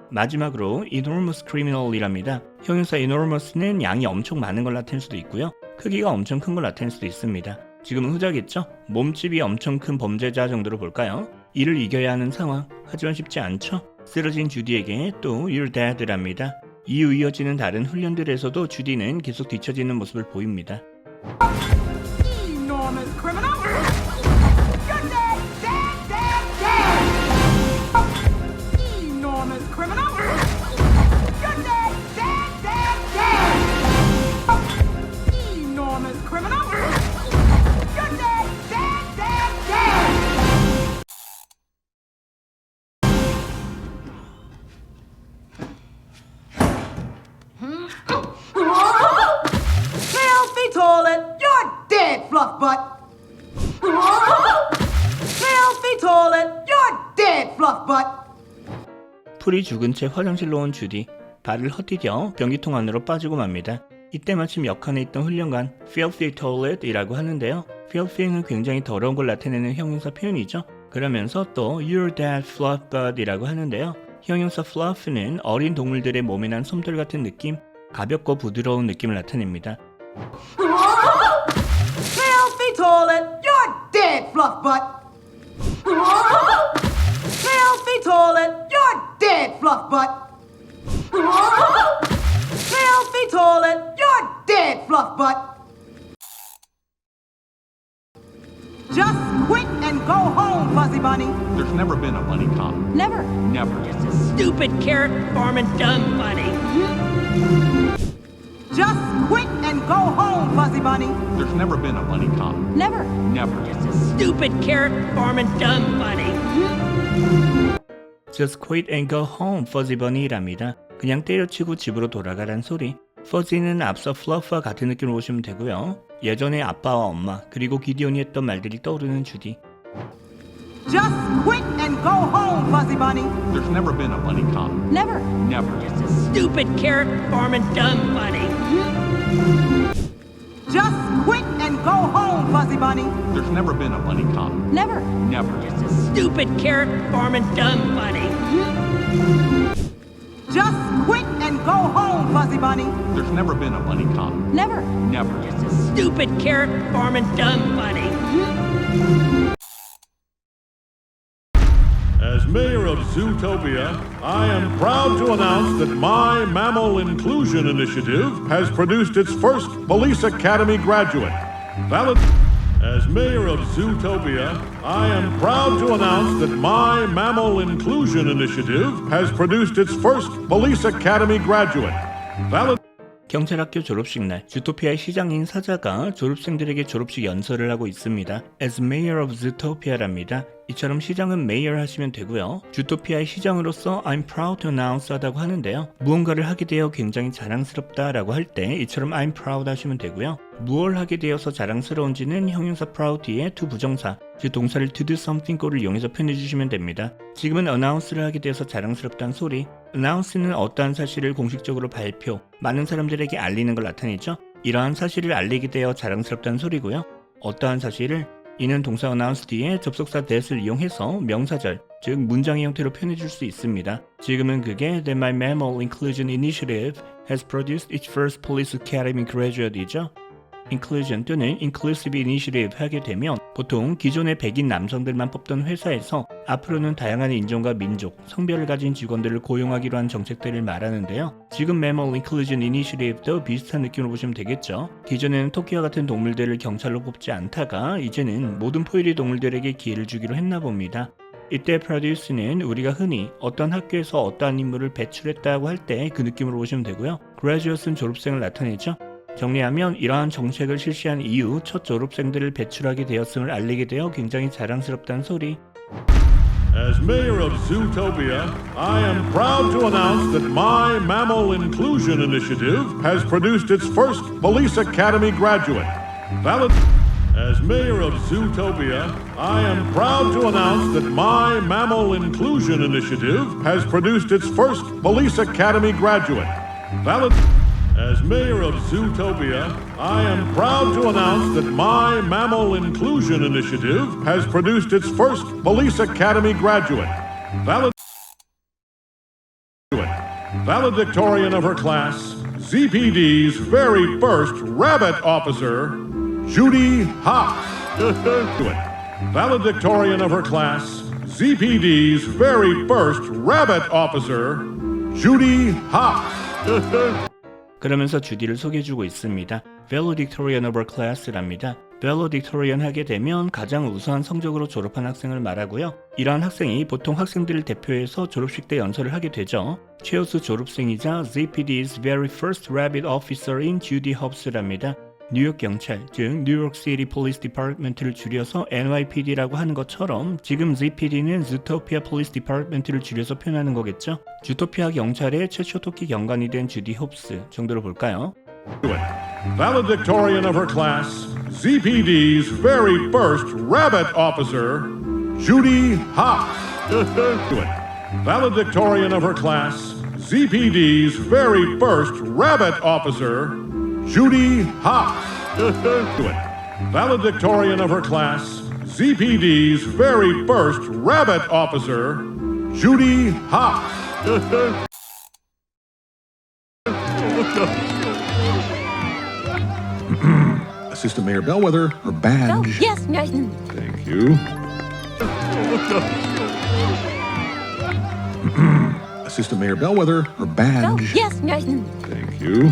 마지막으로 enormous criminal이랍니다. 형용사 enormous는 양이 엄청 많은 걸 나타낼 수도 있고요. 크기가 엄청 큰 걸 나타낼 수도 있습니다. 지금은 후자겠죠? 몸집이 엄청 큰 범죄자 정도로 볼까요? 이를 이겨야 하는 상황, 하지만 쉽지 않죠? 쓰러진 주디에게 또 You're dead랍니다. 이후 이어지는 다른 훈련들에서도 주디는 계속 뒤처지는 모습을 보입니다. Enormous criminal. You're dead, dead, dead, dead. Enormous criminal. You're dead, dead, dead, dead. Enormous criminal. You're dead, dead, dead, dead. Filthy toilet, you're dead, fluff butt. Filthy toilet, you're dead, fluff butt. 풀이 죽은 채 화장실로 온 주디. 발을 헛디뎌 변기통 안으로 빠지고 맙니다. 이때 마침 역한에 있던 훈련관 filthy toilet이라고 하는데요. filthy는 굉장히 더러운 걸 나타내는 형용사 표현이죠. 그러면서 또 You're dead, fluff butt이라고 하는데요. 형용사 fluff는 어린 동물들의 몸에 난 솜털 같은 느낌, 가볍고 부드러운 느낌을 나타냅니다. Filthy toilet, you're dead, fluff butt. Filthy toilet, you're dead, fluff butt. Filthy toilet, you're dead, fluff butt. Just quit and go home, Fuzzy Bunny. There's never been a bunny cop. Never. Never. Stupid carrot farming dumb bunny. Just quit and go home, Fuzzy Bunny. There's never been a bunny cop. Never. Never. Stupid carrot farming dumb bunny. Just quit and go home, Fuzzy Bunny랍니다. 그냥 때려치고 집으로 돌아가란 소리. Fuzzy는 앞서 Fluff와 같은 느낌으로 보시면 되고요. 예전에 아빠와 엄마 그리고 기디온이 했던 말들이 떠오르는 주디. Just quit and go home, Fuzzy Bunny. There's never been a bunny cop. Never. Never. Stupid carrot farming dumb bunny. Just quit and go home, Fuzzy Bunny. There's never been a bunny cop. Never. Never. Stupid carrot farming dumb bunny. Just quit and go home, Fuzzy Bunny. There's never been a bunny cop. Never. Never. Stupid carrot farming dumb bunny. As mayor of Zootopia, I am proud to announce that my Mammal Inclusion Initiative has produced its first Police Academy graduate. As mayor of Zootopia, I am proud to announce that my Mammal Inclusion Initiative has produced its first Police Academy graduate. 경찰학교 졸업식 날 주토피아의 시장인 사자가 졸업생들에게 졸업식 연설을 하고 있습니다. As Mayor of Zootopia랍니다. 이처럼 시장은 Mayor 하시면 되고요. 주토피아의 시장으로서 I'm proud to announce 하다고 하는데요. 무언가를 하게 되어 굉장히 자랑스럽다라고 할 때 이처럼 I'm proud 하시면 되고요. 무엇을 하게 되어서 자랑스러운지는 형용사 proud 뒤에 to 부정사, 즉 동사를 to do something 꼴을 이용해서 표현해 주시면 됩니다. 지금은 announce를 하게 되어서 자랑스럽다는 소리. announce는 어떠한 사실을 공식적으로 발표, 많은 사람들에게 알리는 걸 나타내죠. 이러한 사실을 알리게 되어 자랑스럽다는 소리고요. 어떠한 사실을 이는 동사 announce 뒤에 접속사 that을 이용해서 명사절, 즉 문장의 형태로 표현해 줄 수 있습니다. 지금은 그게 That my Mammal Inclusion Initiative has produced its first Police Academy graduate이죠. Inclusion 또는 Inclusive Initiative 하게 되면 보통 기존의 백인 남성들만 뽑던 회사에서 앞으로는 다양한 인종과 민족, 성별을 가진 직원들을 고용하기로 한 정책들을 말하는데요. 지금 Mammal Inclusion Initiative도 비슷한 느낌으로 보시면 되겠죠. 기존에는 토끼와 같은 동물들을 경찰로 뽑지 않다가 이제는 모든 포유류 동물들에게 기회를 주기로 했나 봅니다. 이때 produce는 우리가 흔히 어떤 학교에서 어떠한 인물을 배출했다고 할 때 그 느낌으로 보시면 되고요. graduate는 졸업생을 나타내죠. 정리하면 이러한 정책을 실시한 이후 첫 졸업생들을 배출하게 되었음을 알리게 되어 굉장히 자랑스럽다는 소리. As mayor of Zootopia, I am proud to announce that my Mammal Inclusion Initiative has produced its first Police Academy graduate. As mayor of Zootopia, I am proud to announce that my Mammal Inclusion Initiative has produced its first Police Academy graduate. As mayor of Zootopia, I am proud to announce that my Mammal Inclusion Initiative has produced its first Police Academy graduate. Valedictorian of her class, ZPD's very first rabbit officer, Judy Hopps. Valedictorian of her class, ZPD's very first rabbit officer, Judy Hopps. 그러면서 주디를 소개해주고 있습니다. Valedictorian of her class랍니다. Valedictorian 하게 되면 가장 우수한 성적으로 졸업한 학생을 말하고요. 이러한 학생이 보통 학생들을 대표해서 졸업식 때 연설을 하게 되죠. 최우수 졸업생이자 ZPD's very first rabbit officer인 Judy Hopps랍니다. 뉴욕 경찰, 즉 뉴욕 시티 폴리스 디파트먼트를 줄여서 NYPD라고 하는 것처럼 지금 ZPD는 Zootopia Police Department를 줄여서 표현하는 거겠죠. 주토피아 경찰의 최초 토끼 경관이 된 주디 홉스 정도로 볼까요? Valedictorian of her class, ZPD's very first rabbit officer, Judy Hopps. Valedictorian of her class, ZPD's very first rabbit officer, Judy Hopps. Valedictorian of her class, ZPD's very first rabbit officer, Judy Hopps. Assistant Mayor Bellwether, her badge. Oh, yes, Nathan. Thank you. Assistant Mayor Bellwether, her badge. Oh, yes, Nathan. Thank you.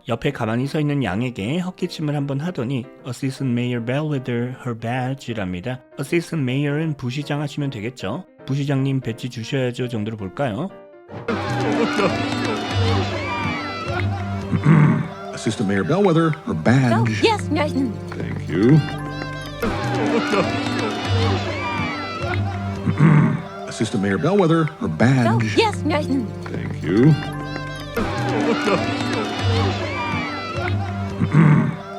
옆에 가만히 서 있는 양에게 헛기침을 한번 하더니 Assistant Mayor Bellwether her badge랍니다. Assistant Mayor은 부시장 하시면 되겠죠. 부시장님 배지 주셔야죠 정도로 볼까요? Assistant Mayor Bellwether, her badge. Yes, Nathan. Thank you. Assistant Mayor Bellwether, her badge. Yes, Nathan. Thank you.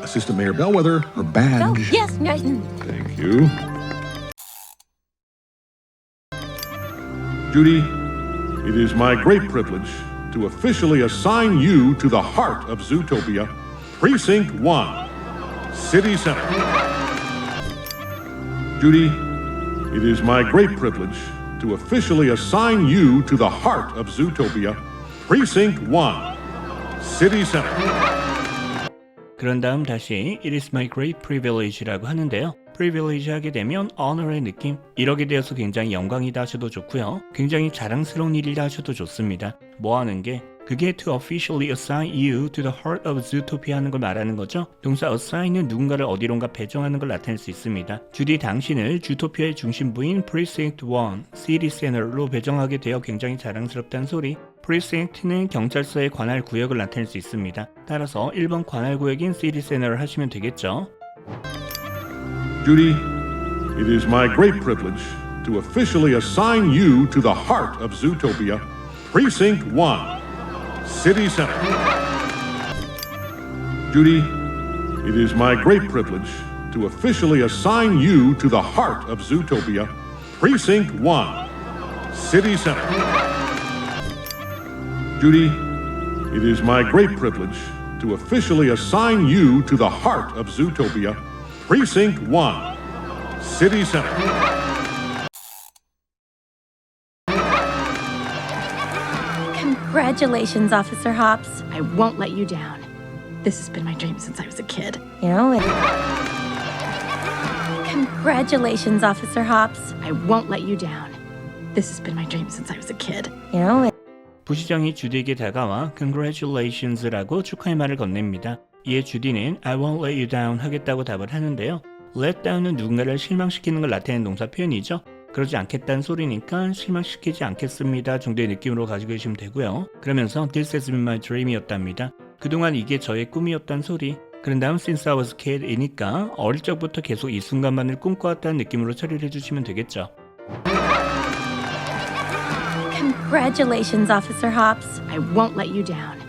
Assistant Mayor Bellwether, her badge. Yes, Nathan. Thank you. Judy, it is my great privilege to officially assign you to the heart of Zootopia, Precinct 1, City Center. Judy, it is my great privilege to officially assign you to the heart of Zootopia, Precinct 1, City Center. 그런 다음 다시 It is my great privilege라고 하는데요. privilege 하게 되면 honor의 느낌, 이러게 되어서 굉장히 영광이다 하셔도 좋고요. 굉장히 자랑스러운 일이다 하셔도 좋습니다. 뭐 하는 게? 그게 to officially assign you to the heart of Zootopia 하는 걸 말하는 거죠. 동사 assign은 누군가를 어디론가 배정하는 걸 나타낼 수 있습니다. 주디 당신을 주토피아의 중심부인 Precinct 1, City Center로 배정하게 되어 굉장히 자랑스럽다는 소리. Precinct는 경찰서의 관할 구역을 나타낼 수 있습니다. 따라서 1번 관할 구역인 City Center를 하시면 되겠죠. Judy, it is my great privilege to officially assign you to the heart of Zootopia, Precinct 1, City Center. Judy, it is my great privilege to officially assign you to the heart of Zootopia, Precinct 1, City Center. Judy, it is my great privilege to officially assign you to the heart of Zootopia, Precinct 1, City Center. Congratulations, Officer Hops. I won't let you down. This has been my dream since I was a kid. You know it. Congratulations, Officer Hops. I won't let you down. This has been my dream since I was a kid. You know it. 부시장이 주디에게 다가와 Congratulations라고 축하의 말을 건넵니다. 이에 주디는 I won't let you down 하겠다고 답을 하는데요. Let down은 누군가를 실망시키는 걸 나타내는 동사 표현이죠. 그러지 않겠다는 소리니까 실망시키지 않겠습니다 정도의 느낌으로 가지고 계시면 되고요. 그러면서 This has been my dream이었답니다. 그동안 이게 저의 꿈이었단 소리. 그런 다음 Since I was a kid이니까 어릴 적부터 계속 이 순간만을 꿈꿔왔다는 느낌으로 처리를 해주시면 되겠죠. Congratulations, Officer Hops. I won't let you down.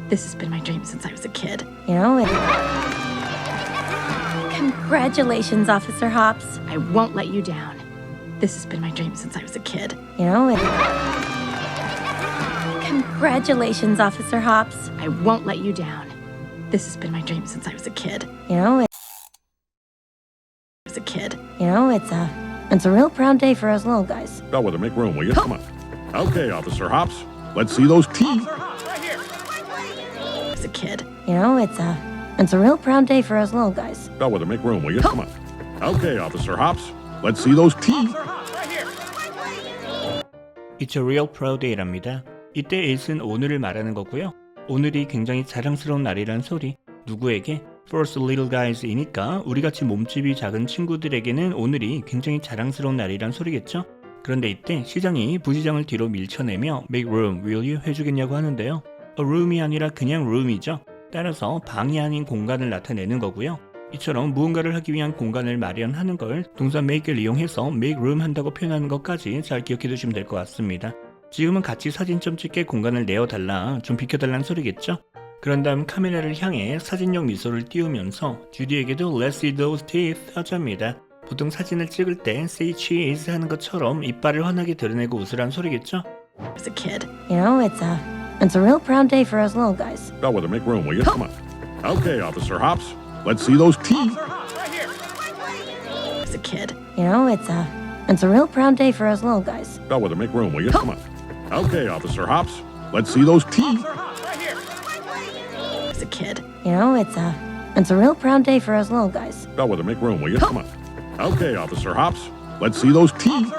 This has been my dream since I was a kid. You know it. Congratulations, Officer Hops. I won't let you down. This has been my dream since I was a kid. You know it. Congratulations, Officer Hops. I won't let you down. This has been my dream since I was a kid. You know it. As a kid. You know it's a real proud day for us little guys. Bellwether, make room, will you? Come on. Okay, Officer Hops. Let's see those teeth. As a kid. You know it's a real proud day for us little guys. Bellwether, make room, will you? Come on. Okay, Officer Hops. Let's see those teeth. It's a real proud day랍니다. 이때 it은 오늘을 말하는 거고요. 오늘이 굉장히 자랑스러운 날이란 소리. 누구에게? For us little guys이니까 우리같이 몸집이 작은 친구들에게는 오늘이 굉장히 자랑스러운 날이란 소리겠죠? 그런데 이때 시장이 부시장을 뒤로 밀쳐내며 Make room, will you? 해주겠냐고 하는데요. A room이 아니라 그냥 room이죠. 따라서 방이 아닌 공간을 나타내는 거고요. 이처럼 무언가를 하기 위한 공간을 마련하는 걸 동사 make를 이용해서 make room 한다고 표현하는 것까지 잘 기억해 두시면 될 것 같습니다. 지금은 같이 사진 좀 찍게 공간을 내어달라, 좀 비켜달라는 소리겠죠? 그런 다음 카메라를 향해 사진용 미소를 띄우면서 주디에게도 Let's see those teeth 하자입니다. 보통 사진을 찍을 때 say cheese 하는 것처럼 이빨을 환하게 드러내고 웃으란 소리겠죠? As a kid. You know it's a real proud day for us little guys. Bellwether, make room, will you? Come on. Okay, Officer Hops. Let's see those teeth. As a kid. You know it's a real proud day for us little guys. Bellwether, make room, will you? Come on. Okay, Officer Hops. Let's see those teeth. As a kid. You know it's a real proud day for us little guys. Bellwether, make room, will you? Come on. Okay, Officer Hops. Let's see those teeth.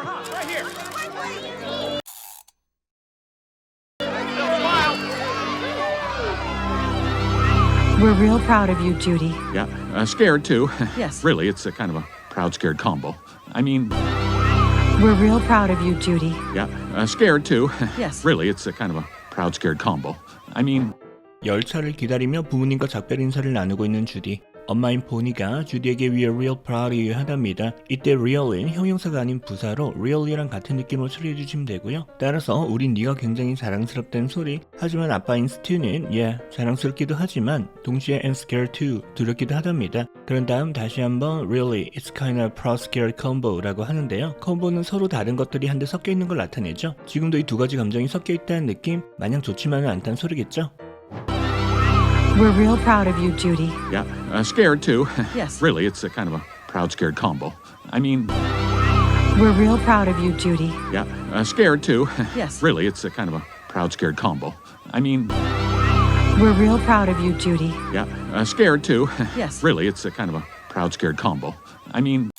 We're real proud of you, Judy. Yeah, scared too. Yes. Really, it's a kind of a proud, scared combo. I mean, We're real proud of you, Judy. yeah, scared too. Yes. Really, it's a kind of a proud, scared combo. I mean, 열차를 기다리며 부모님과 작별 인사를 나누고 있는 주디. 엄마인 보니가 주디에게 We are real proud of you 하답니다. 이때 real은 형용사가 아닌 부사로 really랑 같은 느낌으로 처리해 주시면 되고요. 따라서 우린 네가 굉장히 자랑스럽다는 소리. 하지만 아빠인 스튜는 yeah, 자랑스럽기도 하지만 동시에 and scared too, 두렵기도 하답니다. 그런 다음 다시 한번 really, it's kind of proud scared combo 라고 하는데요. 콤보는 서로 다른 것들이 한데 섞여 있는 걸 나타내죠. 지금도 이 두 가지 감정이 섞여 있다는 느낌, 마냥 좋지만은 않다는 소리겠죠. We're real proud of you, Judy. yeah, scared too. Yes. Really, it's a kind of a proud, scared combo. I mean, We're real proud of you, Judy. yeah, scared too. Yes. Really, it's a kind of a proud, scared combo. I mean, We're real proud of you, Judy. yeah, scared too. Yes. Really, it's a kind of a proud, scared combo. I mean,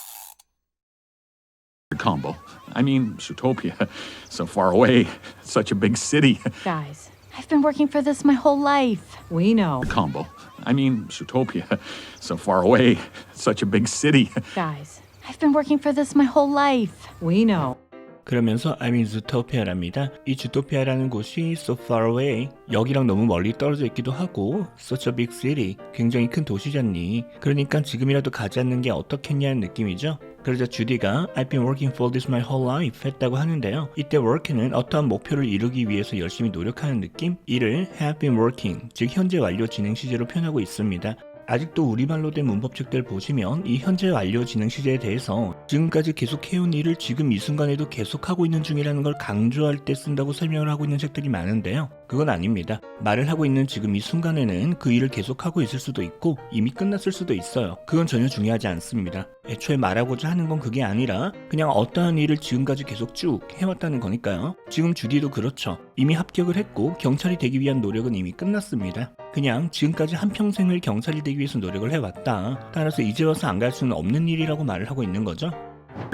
combo. I mean, Zootopia, so far away, such a big city. Guys, I've been working for this my whole life. We know. Combo. I mean, Zootopia, so far away, such a big city. Guys, I've been working for this my whole life. We know. 그러면서 I'm in Zootopia랍니다. 이 주토피아라는 곳이 so far away, 여기랑 너무 멀리 떨어져 있기도 하고 such a big city, 굉장히 큰 도시잖니. 그러니까 지금이라도 가지 않는 게 어떻겠냐는 느낌이죠. 그러자 주디가 I've been working for this my whole life 했다고 하는데요. 이때 work는 어떠한 목표를 이루기 위해서 열심히 노력하는 느낌? 이를 have been working, 즉 현재 완료 진행 시제로 표현하고 있습니다. 아직도 우리말로 된 문법책들 보시면 이 현재 완료 진행 시제에 대해서 지금까지 계속해온 일을 지금 이 순간에도 계속하고 있는 중이라는 걸 강조할 때 쓴다고 설명을 하고 있는 책들이 많은데요. 그건 아닙니다. 말을 하고 있는 지금 이 순간에는 그 일을 계속하고 있을 수도 있고 이미 끝났을 수도 있어요. 그건 전혀 중요하지 않습니다. 애초에 말하고자 하는 건 그게 아니라 그냥 어떠한 일을 지금까지 계속 쭉 해왔다는 거니까요. 지금 주디도 그렇죠. 이미 합격을 했고 경찰이 되기 위한 노력은 이미 끝났습니다. 그냥 지금까지 한평생을 경찰이 되기 위해서 노력을 해왔다. 따라서 이제 와서 안 갈 수는 없는 일이라고 말을 하고 있는 거죠.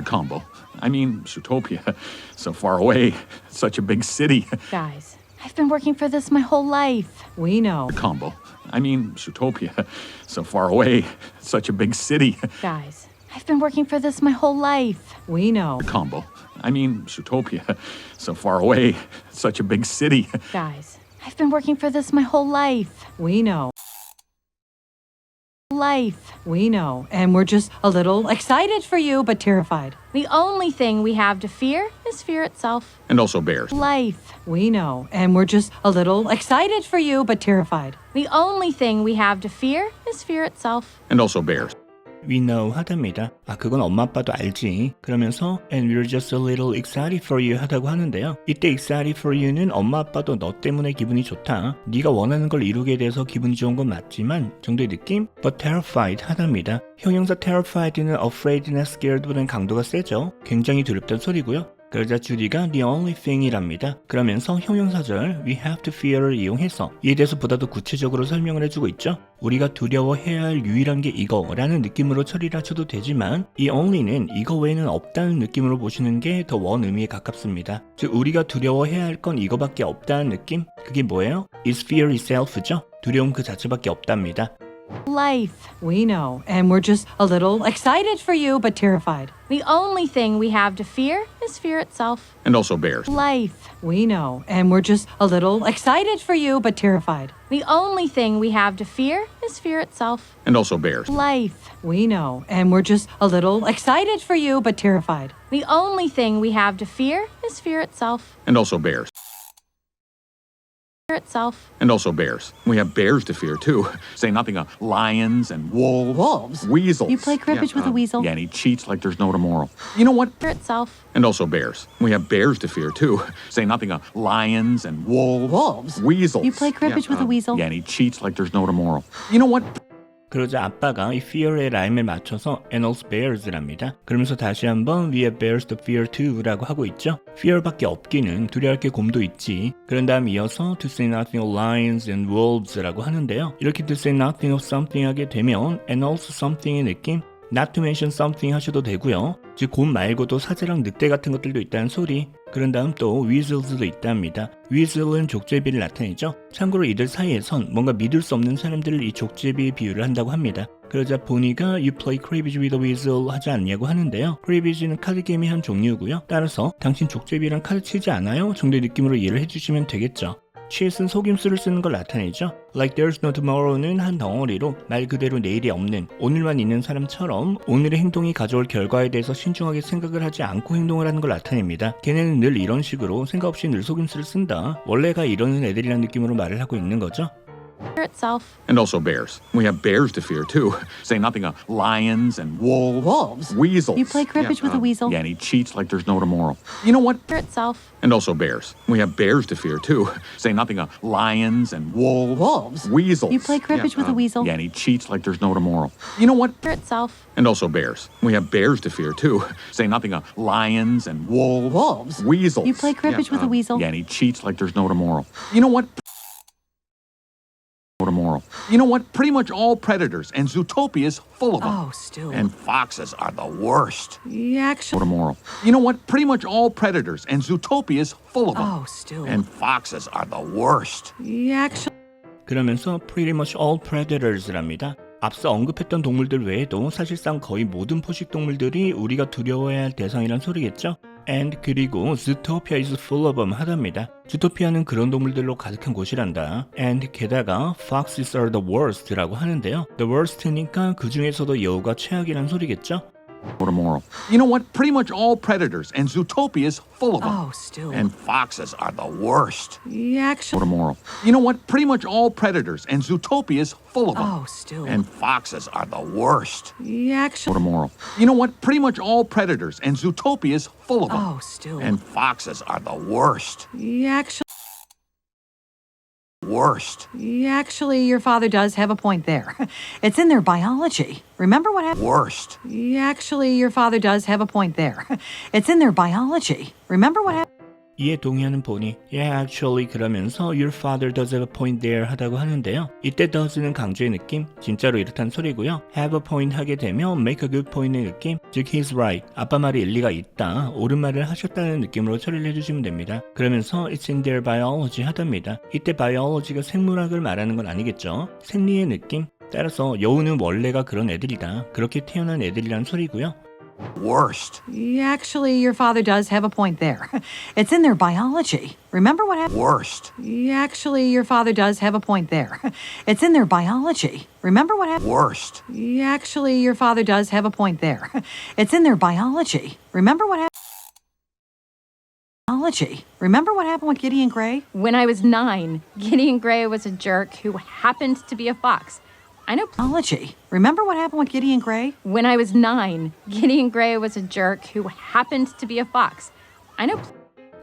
Combo. I mean, Zootopia, so far away, such a big city. Guys, I've been working for this my whole life. We know. Combo. I mean, Zootopia, so far away, such a big city. Guys, I've been working for this my whole life. We know. Combo. I mean, Zootopia, so far away, such a big city. Guys, I've been working for this my whole life. We know. Life. We know. And we're just a little excited for you, but terrified. The only thing we have to fear is fear itself. And also bears. Life. We know. And we're just a little excited for you, but terrified. The only thing we have to fear is fear itself. And also bears. We know 하답니다. 아 그건 엄마 아빠도 알지. 그러면서 and we're just a little excited for you 하다고 하는데요. 이때 excited for you는 엄마 아빠도 너 때문에 기분이 좋다. 네가 원하는 걸 이루게 돼서 기분 좋은 건 맞지만 정도의 느낌? But terrified 하답니다. 형용사 terrified는 afraid나 scared보다는 강도가 세죠. 굉장히 두렵다는 소리고요. 그러자 주디가 the only thing이랍니다. 그러면서 형용사절 we have to fear를 이용해서 이에 대해서 보다 더 구체적으로 설명을 해주고 있죠. 우리가 두려워해야 할 유일한 게 이거라는 느낌으로 처리를 하셔도 되지만 이 only는 이거 외에는 없다는 느낌으로 보시는 게 더 원 의미에 가깝습니다. 즉 우리가 두려워해야 할 건 이거밖에 없다는 느낌? 그게 뭐예요? It's fear itself죠. 두려움 그 자체밖에 없답니다. Life. We know. And we're just a little excited for you, but terrified. The only thing we have to fear is fear itself. And also bears. Life. We know. And we're just a little excited for you, but terrified. The only thing we have to fear is fear itself. And also bears. Life. We know. And we're just a little excited for you, but terrified. The only thing we have to fear is fear itself. And also bears. Fear itself. And also bears. We have bears to fear too. Say nothing of lions and wolves. Wolves? Weasels. You play cribbage with a weasel? Yeah, and he cheats like there's no tomorrow. You know what? Fear itself. And also bears. We have bears to fear too. Say nothing of lions and wolves. Wolves? Weasels. You play cribbage with a weasel? Yeah, and he cheats like there's no tomorrow. You know what? 그러자 아빠가 이 fear의 라임에 맞춰서 and also bears랍니다. 그러면서 다시 한번 we have bears to fear too라고 하고 있죠. fear밖에 없기는 두려워할 게 곰도 있지. 그런 다음 이어서 to say nothing of lions and wolves라고 하는데요. 이렇게 to say nothing of something 하게 되면 and also something의 느낌? not to mention something 하셔도 되고요. 즉 곰 말고도 사자랑 늑대 같은 것들도 있다는 소리. 그런 다음 또 weasels도 있답니다. weasel은 족제비를 나타내죠. 참고로 이들 사이에선 뭔가 믿을 수 없는 사람들을 이 족제비에 비유를 한다고 합니다. 그러자 보니가 You play cribbage with a weasel 하지 않냐고 하는데요. cribbage는 카드 게임의 한 종류고요. 따라서 당신 족제비랑 카드 치지 않아요? 정도의 느낌으로 이해를 해주시면 되겠죠. cheat은 속임수를 쓰는 걸 나타내죠. Like there's no tomorrow는 한 덩어리로 말 그대로 내일이 없는 오늘만 있는 사람처럼 오늘의 행동이 가져올 결과에 대해서 신중하게 생각을 하지 않고 행동을 하는 걸 나타냅니다. 걔네는 늘 이런 식으로 생각 없이 늘 속임수를 쓴다. 원래가 이러는 애들이란 느낌으로 말을 하고 있는 거죠. itself. And also bears. We have bears to fear, too. Say nothing of lions and wolves. Wolves? Weasels. You play cribbage with a weasel? Yeah, and he cheats like there's no tomorrow. You know what? itself. And also bears. We have bears to fear, too. Say nothing of lions and wolves. Wolves? Weasels. You play cribbage with a weasel? Yeah, and he cheats like there's no tomorrow. You know what? itself. And also bears. We have bears to fear, too. Say nothing of lions and wolves. Wolves? Weasels. You play cribbage with a weasel? Yeah, and he cheats like there's no tomorrow. You know what? Tomorrow. You know what? Pretty much all predators and Zootopia's full of them. Oh, Stu. And foxes are the worst. Actually. Tomorrow. You know what? Pretty much all predators and Zootopia's full of them. Oh, Stu. And foxes are the worst. Actually. 그러면서 pretty much all predators랍니다. 앞서 언급했던 동물들 외에도 사실상 거의 모든 포식동물들이 우리가 두려워해야 할 대상이란 소리겠죠? And 그리고 Zootopia is full of them 하답니다. 주토피아는 그런 동물들로 가득한 곳이란다. And 게다가 foxes are the worst라고 하는데요. The worst니까 그 중에서도 여우가 최악이란 소리겠죠? Tomorrow. You know what? Pretty much all predators and Zootopia's full of them. Oh, Stu. And foxes are the worst. Actually. Tomorrow. You know what? Pretty much all predators and Zootopia's full of them. Oh, Stu. And foxes are the worst. Actually. Tomorrow. You know what? Pretty much all predators and Zootopia's full of them. Oh, Stu. And foxes are the worst. Actually. Worst. Actually, your father does have a point there. It's in their biology. Remember what happened? Worst. Actually, your father does have a point there. It's in their biology. Remember what happened? 이에 동의하는 보니 Yeah, actually 그러면서 Your father does have a point there 하다고 하는데요. 이때 does는 강조의 느낌, 진짜로 이렇다는 소리고요. Have a point 하게 되면 make a good point의 느낌, 즉 he's right, 아빠 말이 일리가 있다, 옳은 말을 하셨다는 느낌으로 처리를 해주시면 됩니다. 그러면서 It's in their biology 하답니다. 이때 biology가 생물학을 말하는 건 아니겠죠. 생리의 느낌, 따라서 여우는 원래가 그런 애들이다, 그렇게 태어난 애들이란 소리고요. Worst. Actually, your father does have a point there. It's in their biology. Remember what happened? Worst. Actually, your father does have a point there. It's in their biology. Remember what happened? Worst. Actually, your father does have a point there. It's in their biology. Remember what happened? Biology. Remember what happened with Gideon Gray? When I was 9, Gideon Gray was a jerk who happened to be a fox. I know. Biology. Remember what happened with Gideon Gray? When I was 9, Gideon Gray was a jerk who happened to be a fox. I know.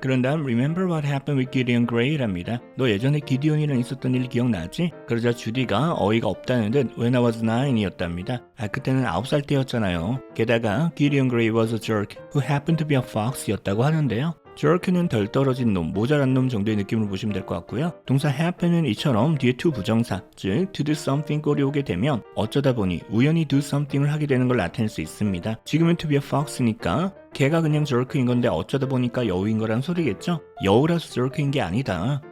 그런 다음 Remember what happened with Gideon Gray랍니다. 너 예전에 기디온이랑 있었던 일 기억나지? 그러자 주디가 어이가 없다는 듯 When I was 9이었답니다. 그때는 9살 때였잖아요. 게다가 Gideon Gray was a jerk who happened to be a fox였다고 하는데요. jerk는 덜 떨어진 놈, 모자란 놈 정도의 느낌으로 보시면 될 것 같고요. 동사 happen은 이처럼 뒤에 to 부정사, 즉 to do something 꼴이 오게 되면 어쩌다 보니 우연히 do something을 하게 되는 걸 나타낼 수 있습니다. 지금은 to be a fox니까 걔가 그냥 jerk인 건데 어쩌다 보니까 여우인 거란 소리겠죠? 여우라서 jerk인 게 아니다.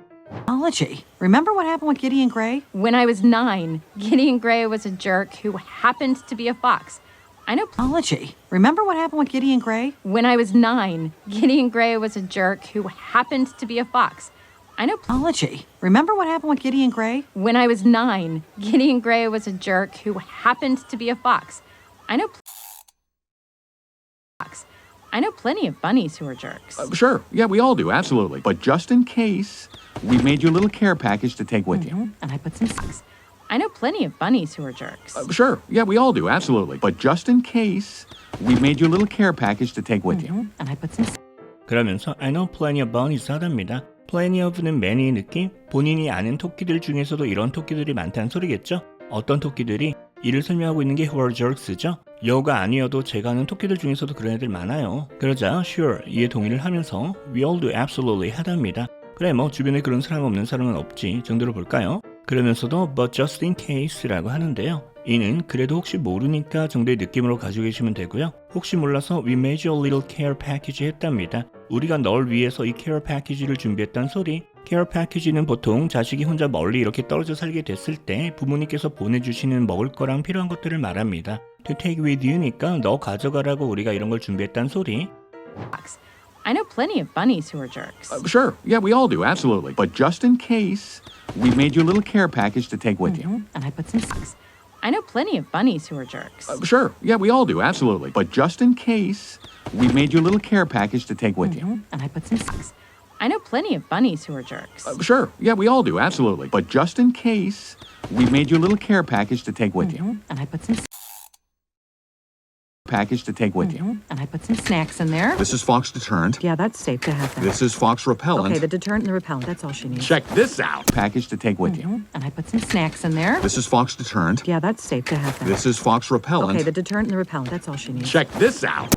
Biology. Remember what happened with Gideon Gray? When I was 9, Gideon Gray was a jerk who happened to be a fox. I know. Biology. Remember what happened with Gideon Gray? When I was 9, Gideon Gray was a jerk who happened to be a fox. I know. Biology. Remember what happened with Gideon Gray? When I was 9, Gideon Gray was a jerk who happened to be a fox. I know. I know plenty of bunnies who are jerks. Sure. Yeah, we all do. Absolutely. But just in case, we made you a little care package to take with you. And I put some... I know plenty of bunnies who are jerks. Sure. Yeah, we all do. Absolutely. But just in case, we made you a little care package to take with you. And I put some... 그러면서 I know plenty of bunnies 하답니다. plenty of는 many의 느낌? 본인이 아는 토끼들 중에서도 이런 토끼들이 많다는 소리겠죠? 어떤 토끼들이? 이를 설명하고 있는 게 who are jerks죠? 여우가 아니어도 제가 아는 토끼들 중에서도 그런 애들 많아요. 그러자 sure, 이에 동의를 하면서 we all do absolutely 하답니다. 그래 뭐 주변에 그런 사람 없는 사람은 없지 정도로 볼까요? 그러면서도 but just in case라고 하는데요. 이는 그래도 혹시 모르니까 정도의 느낌으로 가지고 계시면 되고요. 혹시 몰라서 we made you a little care package 했답니다. 우리가 널 위해서 이 케어 패키지를 준비했단 소리. 케어 패키지는 보통 자식이 혼자 멀리 이렇게 떨어져 살게 됐을 때 부모님께서 보내주시는 먹을 거랑 필요한 것들을 말합니다. To take with you니까 너 가져가라고 우리가 이런 걸 준비했단 소리. Fox. I know plenty of bunnies who are jerks. Sure, yeah, we all do, absolutely. But just in case, we made you a little care package to take with you. And I put some socks. I know plenty of bunnies who are jerks. Sure, yeah, we all do, absolutely. But just in case, we made you a little care package to take with you. And I put some socks. I know plenty of bunnies who are jerks. Sure, yeah, we all do, absolutely. But just in case, we made you a little care package to take with you. And I put some Package to take with you. and I put some snacks in there. This is Fox Deterrent. Yeah, that's safe to have that. This is Fox Repellent. Okay, the deterrent and the repellent, that's all she needs. Check this out. Package to take with you. And I put some snacks in there. This is Fox Deterrent. Yeah, that's safe to have that. This is Fox Repellent. Okay, the deterrent and the repellent, that's all she needs. Check this out.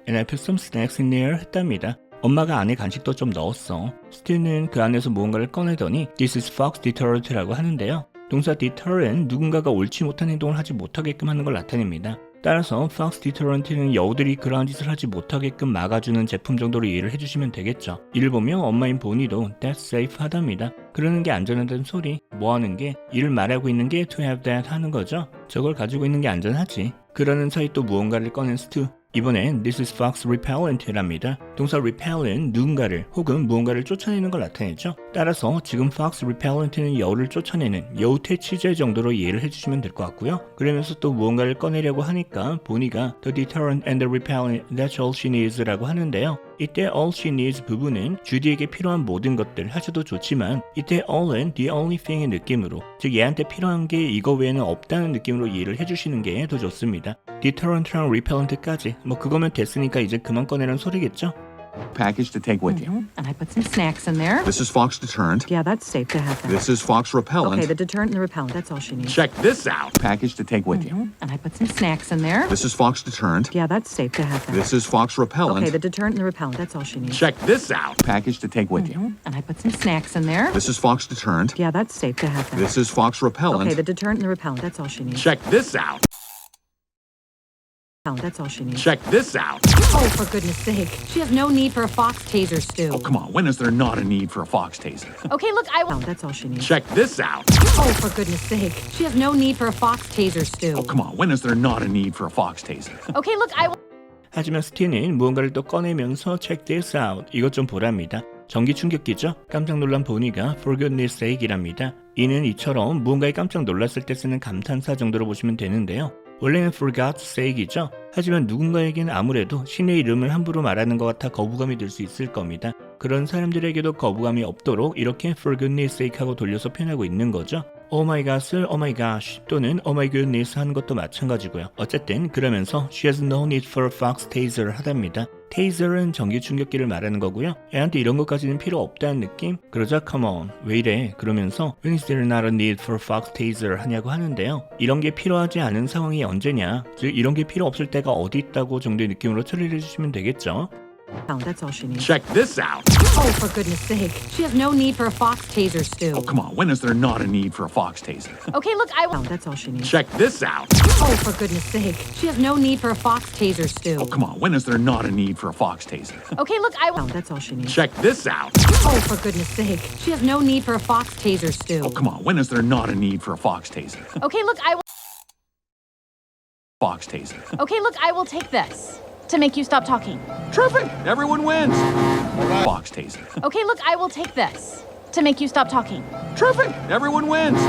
And I put some snacks in there 했답니다. 엄마가 안에 간식도 좀 넣었어. 스티는 그 안에서 무언가를 꺼내더니 This is Fox Deterrent라고 하는데요. 동사 deter은 누군가가 옳지 못한 행동을 하지 못하게끔 하는 걸 나타냅니다. 따라서 Fox Deterrent는 여우들이 그러한 짓을 하지 못하게끔 막아주는 제품 정도로 이해를 해주시면 되겠죠. 이를 보면 엄마인 보니도 That's safe 하답니다. 그러는 게 안전하다는 소리. 뭐 하는 게? 이를 말하고 있는 게 to have that 하는 거죠. 저걸 가지고 있는 게 안전하지. 그러는 사이 또 무언가를 꺼낸 스튜. 이번엔 This is Fox Repellent랍니다. 동사 repell은 누군가를 혹은 무언가를 쫓아내는 걸 나타내죠. 따라서 지금 Fox Repellent는 여우를 쫓아내는 여우 퇴치제 정도로 이해를 해주시면 될 것 같고요. 그러면서 또 무언가를 꺼내려고 하니까 보니가 The deterrent and the repellent, that's all she needs 라고 하는데요. 이때 all she needs 부분은 주디에게 필요한 모든 것들 하셔도 좋지만 이때 all은 the only thing의 느낌으로 즉 얘한테 필요한 게 이거 외에는 없다는 느낌으로 이해를 해주시는 게 더 좋습니다. deterrent랑 repellent까지 뭐 그거면 됐으니까 이제 그만 꺼내라는 소리겠죠? Package to take with you. And I put some snacks in there. This is Fox Deterrent. Yeah, that's safe to have that. This is Fox Repellent. Okay, the deterrent and the repellent, that's all she needs. Check this out. Package to take with you. And I put some snacks in there. This is Fox Deterrent. Yeah, that's safe to have that. This is Fox Repellent. Okay, the deterrent and the repellent, that's all she needs. Check this out. Package to take with you. And I put some snacks in there. This is Fox Deterrent. Yeah, that's safe to have that. This is Fox Repellent. Okay, the deterrent and the repellent, that's all she needs. Check this out. That's all she needs. Check this out. Oh, for goodness sake. She has no need for a fox taser, Stu. Oh, come on. When is there not a need for a Fox taser? Okay, look, I will. That's all she needs. Check this out. Oh, for goodness sake. She has no need for a fox taser, Stu. Oh, come on. When is there not a need for a Fox taser? Okay, look, I will. 하지만 스티는 무언가를 또 꺼내면서 check this out 이것 좀 보랍니다. 전기 충격기죠? 깜짝 놀란 보니가 for goodness sake이랍니다. 이는 이처럼 무언가에 깜짝 놀랐을 때 쓰는 감탄사 정도로 보시면 되는데요. 원래는 for God's sake이죠. 하지만 누군가에게는 아무래도 신의 이름을 함부로 말하는 것 같아 거부감이 들 수 있을 겁니다. 그런 사람들에게도 거부감이 없도록 이렇게 for goodness sake 하고 돌려서 표현하고 있는 거죠. Oh my god을 oh my gosh 또는 oh my goodness 하는 것도 마찬가지고요. 어쨌든 그러면서 she has no need for a fox taser 하답니다. taser은 전기 충격기를 말하는 거고요. 애한테 이런 것까지는 필요 없다는 느낌? 그러자 come on 왜 이래? 그러면서 when is there not a need for a fox taser 하냐고 하는데요. 이런 게 필요하지 않은 상황이 언제냐? 즉 이런 게 필요 없을 때가 어디 있다고 정도의 느낌으로 처리를 해주시면 되겠죠. That's all she needs. Check this out. Oh, for goodness sake. She has no need for a fox taser, Stu. Oh, come on. When is there not a need for a Fox taser? Okay, look, I will. That's all she needs. Check this out. Oh, for goodness sake. She has no need for a fox taser, Stu. Oh, come on. When is there not a need for a Fox taser? Okay, look, I will. That's all she needs. Check this out. Oh, for goodness sake. She has no need for a fox taser, Stu. Oh, come on. When is there not a need for a Fox taser? Okay, look, I will. Fox taser. Okay, look, I will take this to make you stop talking. Terrific. Everyone wins. Fox taser. Okay, look, I will take this to make you stop talking. Terrific. Everyone wins.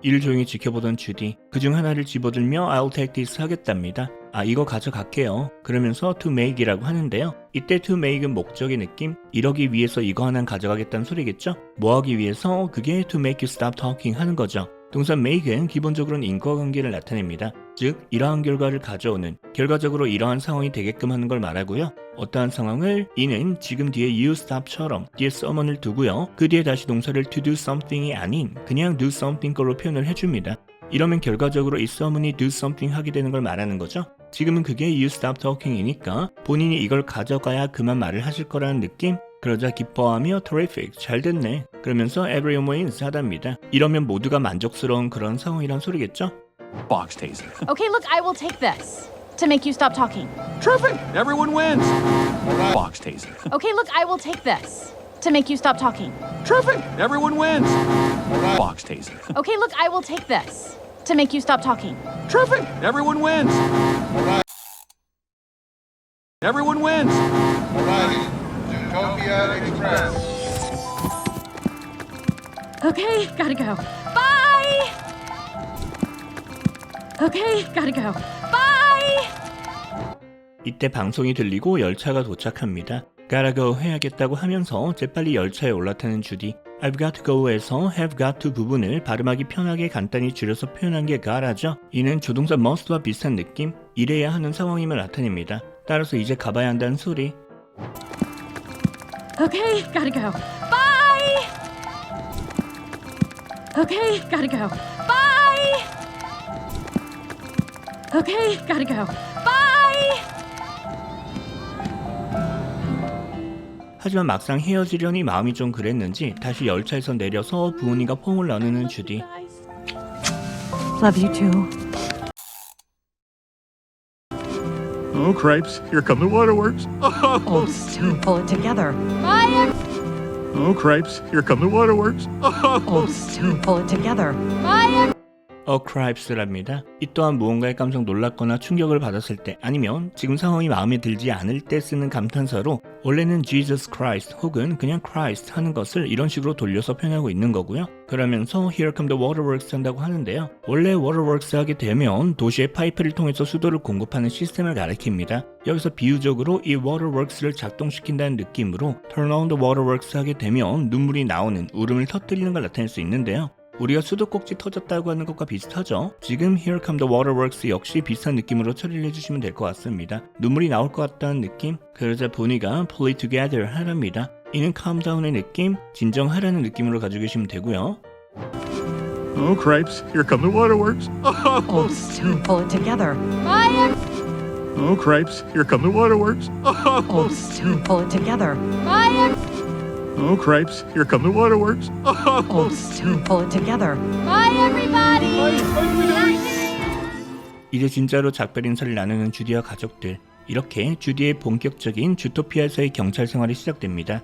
이를 조용히 지켜보던 주디 그중 하나를 집어들며 I'll take this 하겠답니다. 아 이거 가져갈게요. 그러면서 to make이라고 하는데요. 이때 to make은 목적의 느낌? 이러기 위해서 이거 하나는 가져가겠다는 소리겠죠? 뭐 하기 위해서? 그게 to make you stop talking 하는 거죠. 동사 make은 기본적으로는 인과관계를 나타냅니다. 즉 이러한 결과를 가져오는 결과적으로 이러한 상황이 되게끔 하는 걸 말하고요. 어떠한 상황을 이는 지금 뒤에 you stop처럼 뒤에 someone을 두고요. 그 뒤에 다시 동사를 to do something이 아닌 그냥 do something 걸로 표현을 해줍니다. 이러면 결과적으로 이 someone이 do something 하게 되는 걸 말하는 거죠. 지금은 그게 you stop talking이니까 본인이 이걸 가져가야 그만 말을 하실 거라는 느낌? 그러자 기뻐하며 terrific, 잘 됐네. 그러면서 everyone wins 하답니다. 이러면 모두가 만족스러운 그런 상황이란 소리겠죠? Fox taser. Okay, look, I will take this to make you stop talking. Terrific! Everyone wins! Fox taser. Okay, look, I will take this to make you stop talking. Terrific! Everyone wins! Fox taser. Okay, look, I will take this to make you stop talking. Terrific! Everyone wins! Everyone wins! Zootopia Express. Okay, gotta go. Bye! Okay, gotta go. Bye! 이때 방송이 들리고 열차가 도착합니다. Gotta go 해야겠다고 하면서 재빨리 열차에 올라타는 주디. I've got to go에서 have got to 부분을 발음하기 편하게 간단히 줄여서 표현한 게 gotta죠. 이는 조동사 must와 비슷한 느낌, 이래야 하는 상황임을 나타냅니다. 따라서 이제 가봐야 한다는 소리. Okay, gotta go. Bye! Okay, gotta go. Bye! Okay, gotta go. Bye! 하지만 막상 헤어지려니 마음이 좀 그랬는지 다시 열차에서 내려서 부은이가 폼을 나누는 주디. Love you too. Oh, cripes, here come the waterworks. Oh, Stu, pull it together. Bye, Oh, cripes, here come the waterworks. Oh, Stu, pull it together. bye, cripes랍니다. 이 또한 무언가에 깜짝 놀랐거나 충격을 받았을 때 아니면 지금 상황이 마음에 들지 않을 때 쓰는 감탄사로 원래는 Jesus Christ 혹은 그냥 Christ 하는 것을 이런 식으로 돌려서 표현하고 있는 거고요. 그러면서 Here come the waterworks 한다고 하는데요. 원래 waterworks 하게 되면 도시의 파이프를 통해서 수도를 공급하는 시스템을 가리킵니다. 여기서 비유적으로 이 waterworks를 작동시킨다는 느낌으로 Turn on the waterworks 하게 되면 눈물이 나오는 울음을 터뜨리는 걸 나타낼 수 있는데요. 우리가 수도꼭지 터졌다고 하는 것과 비슷하죠? 지금 Here come the waterworks 역시 비슷한 느낌으로 처리를 해주시면 될 것 같습니다. 눈물이 나올 것 같다는 느낌? 그러자 보니가 pull it together 하랍니다. 이는 calm down의 느낌, 진정하라는 느낌으로 가지고 계시면 되고요. Oh, cripes, here come the waterworks. Oh, Stu, pull it together. bye, Oh, cripes, here come the waterworks. Oh, Stu, pull it together. bye, Oh, cripes, here come the waterworks. Oh, Stu, pull it together. bye, everybody! 이제 진짜로 작별 인사를 나누는 주디와 가족들. 이렇게 주디의 본격적인 주토피아에서의 경찰 생활이 시작됩니다.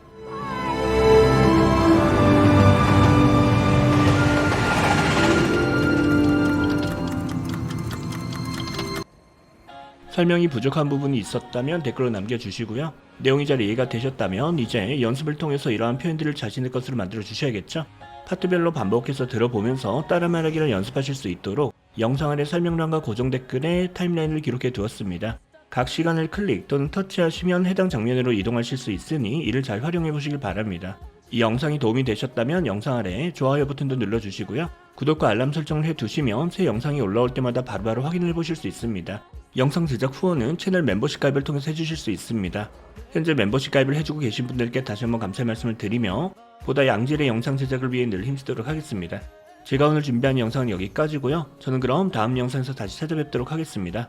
설명이 부족한 부분이 있었다면 댓글로 남겨주시고요. 내용이 잘 이해가 되셨다면 이제 연습을 통해서 이러한 표현들을 자신의 것으로 만들어 주셔야겠죠? 파트별로 반복해서 들어보면서 따라 말하기를 연습하실 수 있도록 영상 아래 설명란과 고정 댓글에 타임라인을 기록해 두었습니다. 각 시간을 클릭 또는 터치하시면 해당 장면으로 이동하실 수 있으니 이를 잘 활용해 보시길 바랍니다. 이 영상이 도움이 되셨다면 영상 아래 좋아요 버튼도 눌러주시고요. 구독과 알람 설정을 해두시면 새 영상이 올라올 때마다 바로바로 확인해 보실 수 있습니다. 영상 제작 후원은 채널 멤버십 가입을 통해서 해주실 수 있습니다. 현재 멤버십 가입을 해주고 계신 분들께 다시 한번 감사의 말씀을 드리며 보다 양질의 영상 제작을 위해 늘 힘쓰도록 하겠습니다. 제가 오늘 준비한 영상은 여기까지고요. 저는 그럼 다음 영상에서 다시 찾아뵙도록 하겠습니다.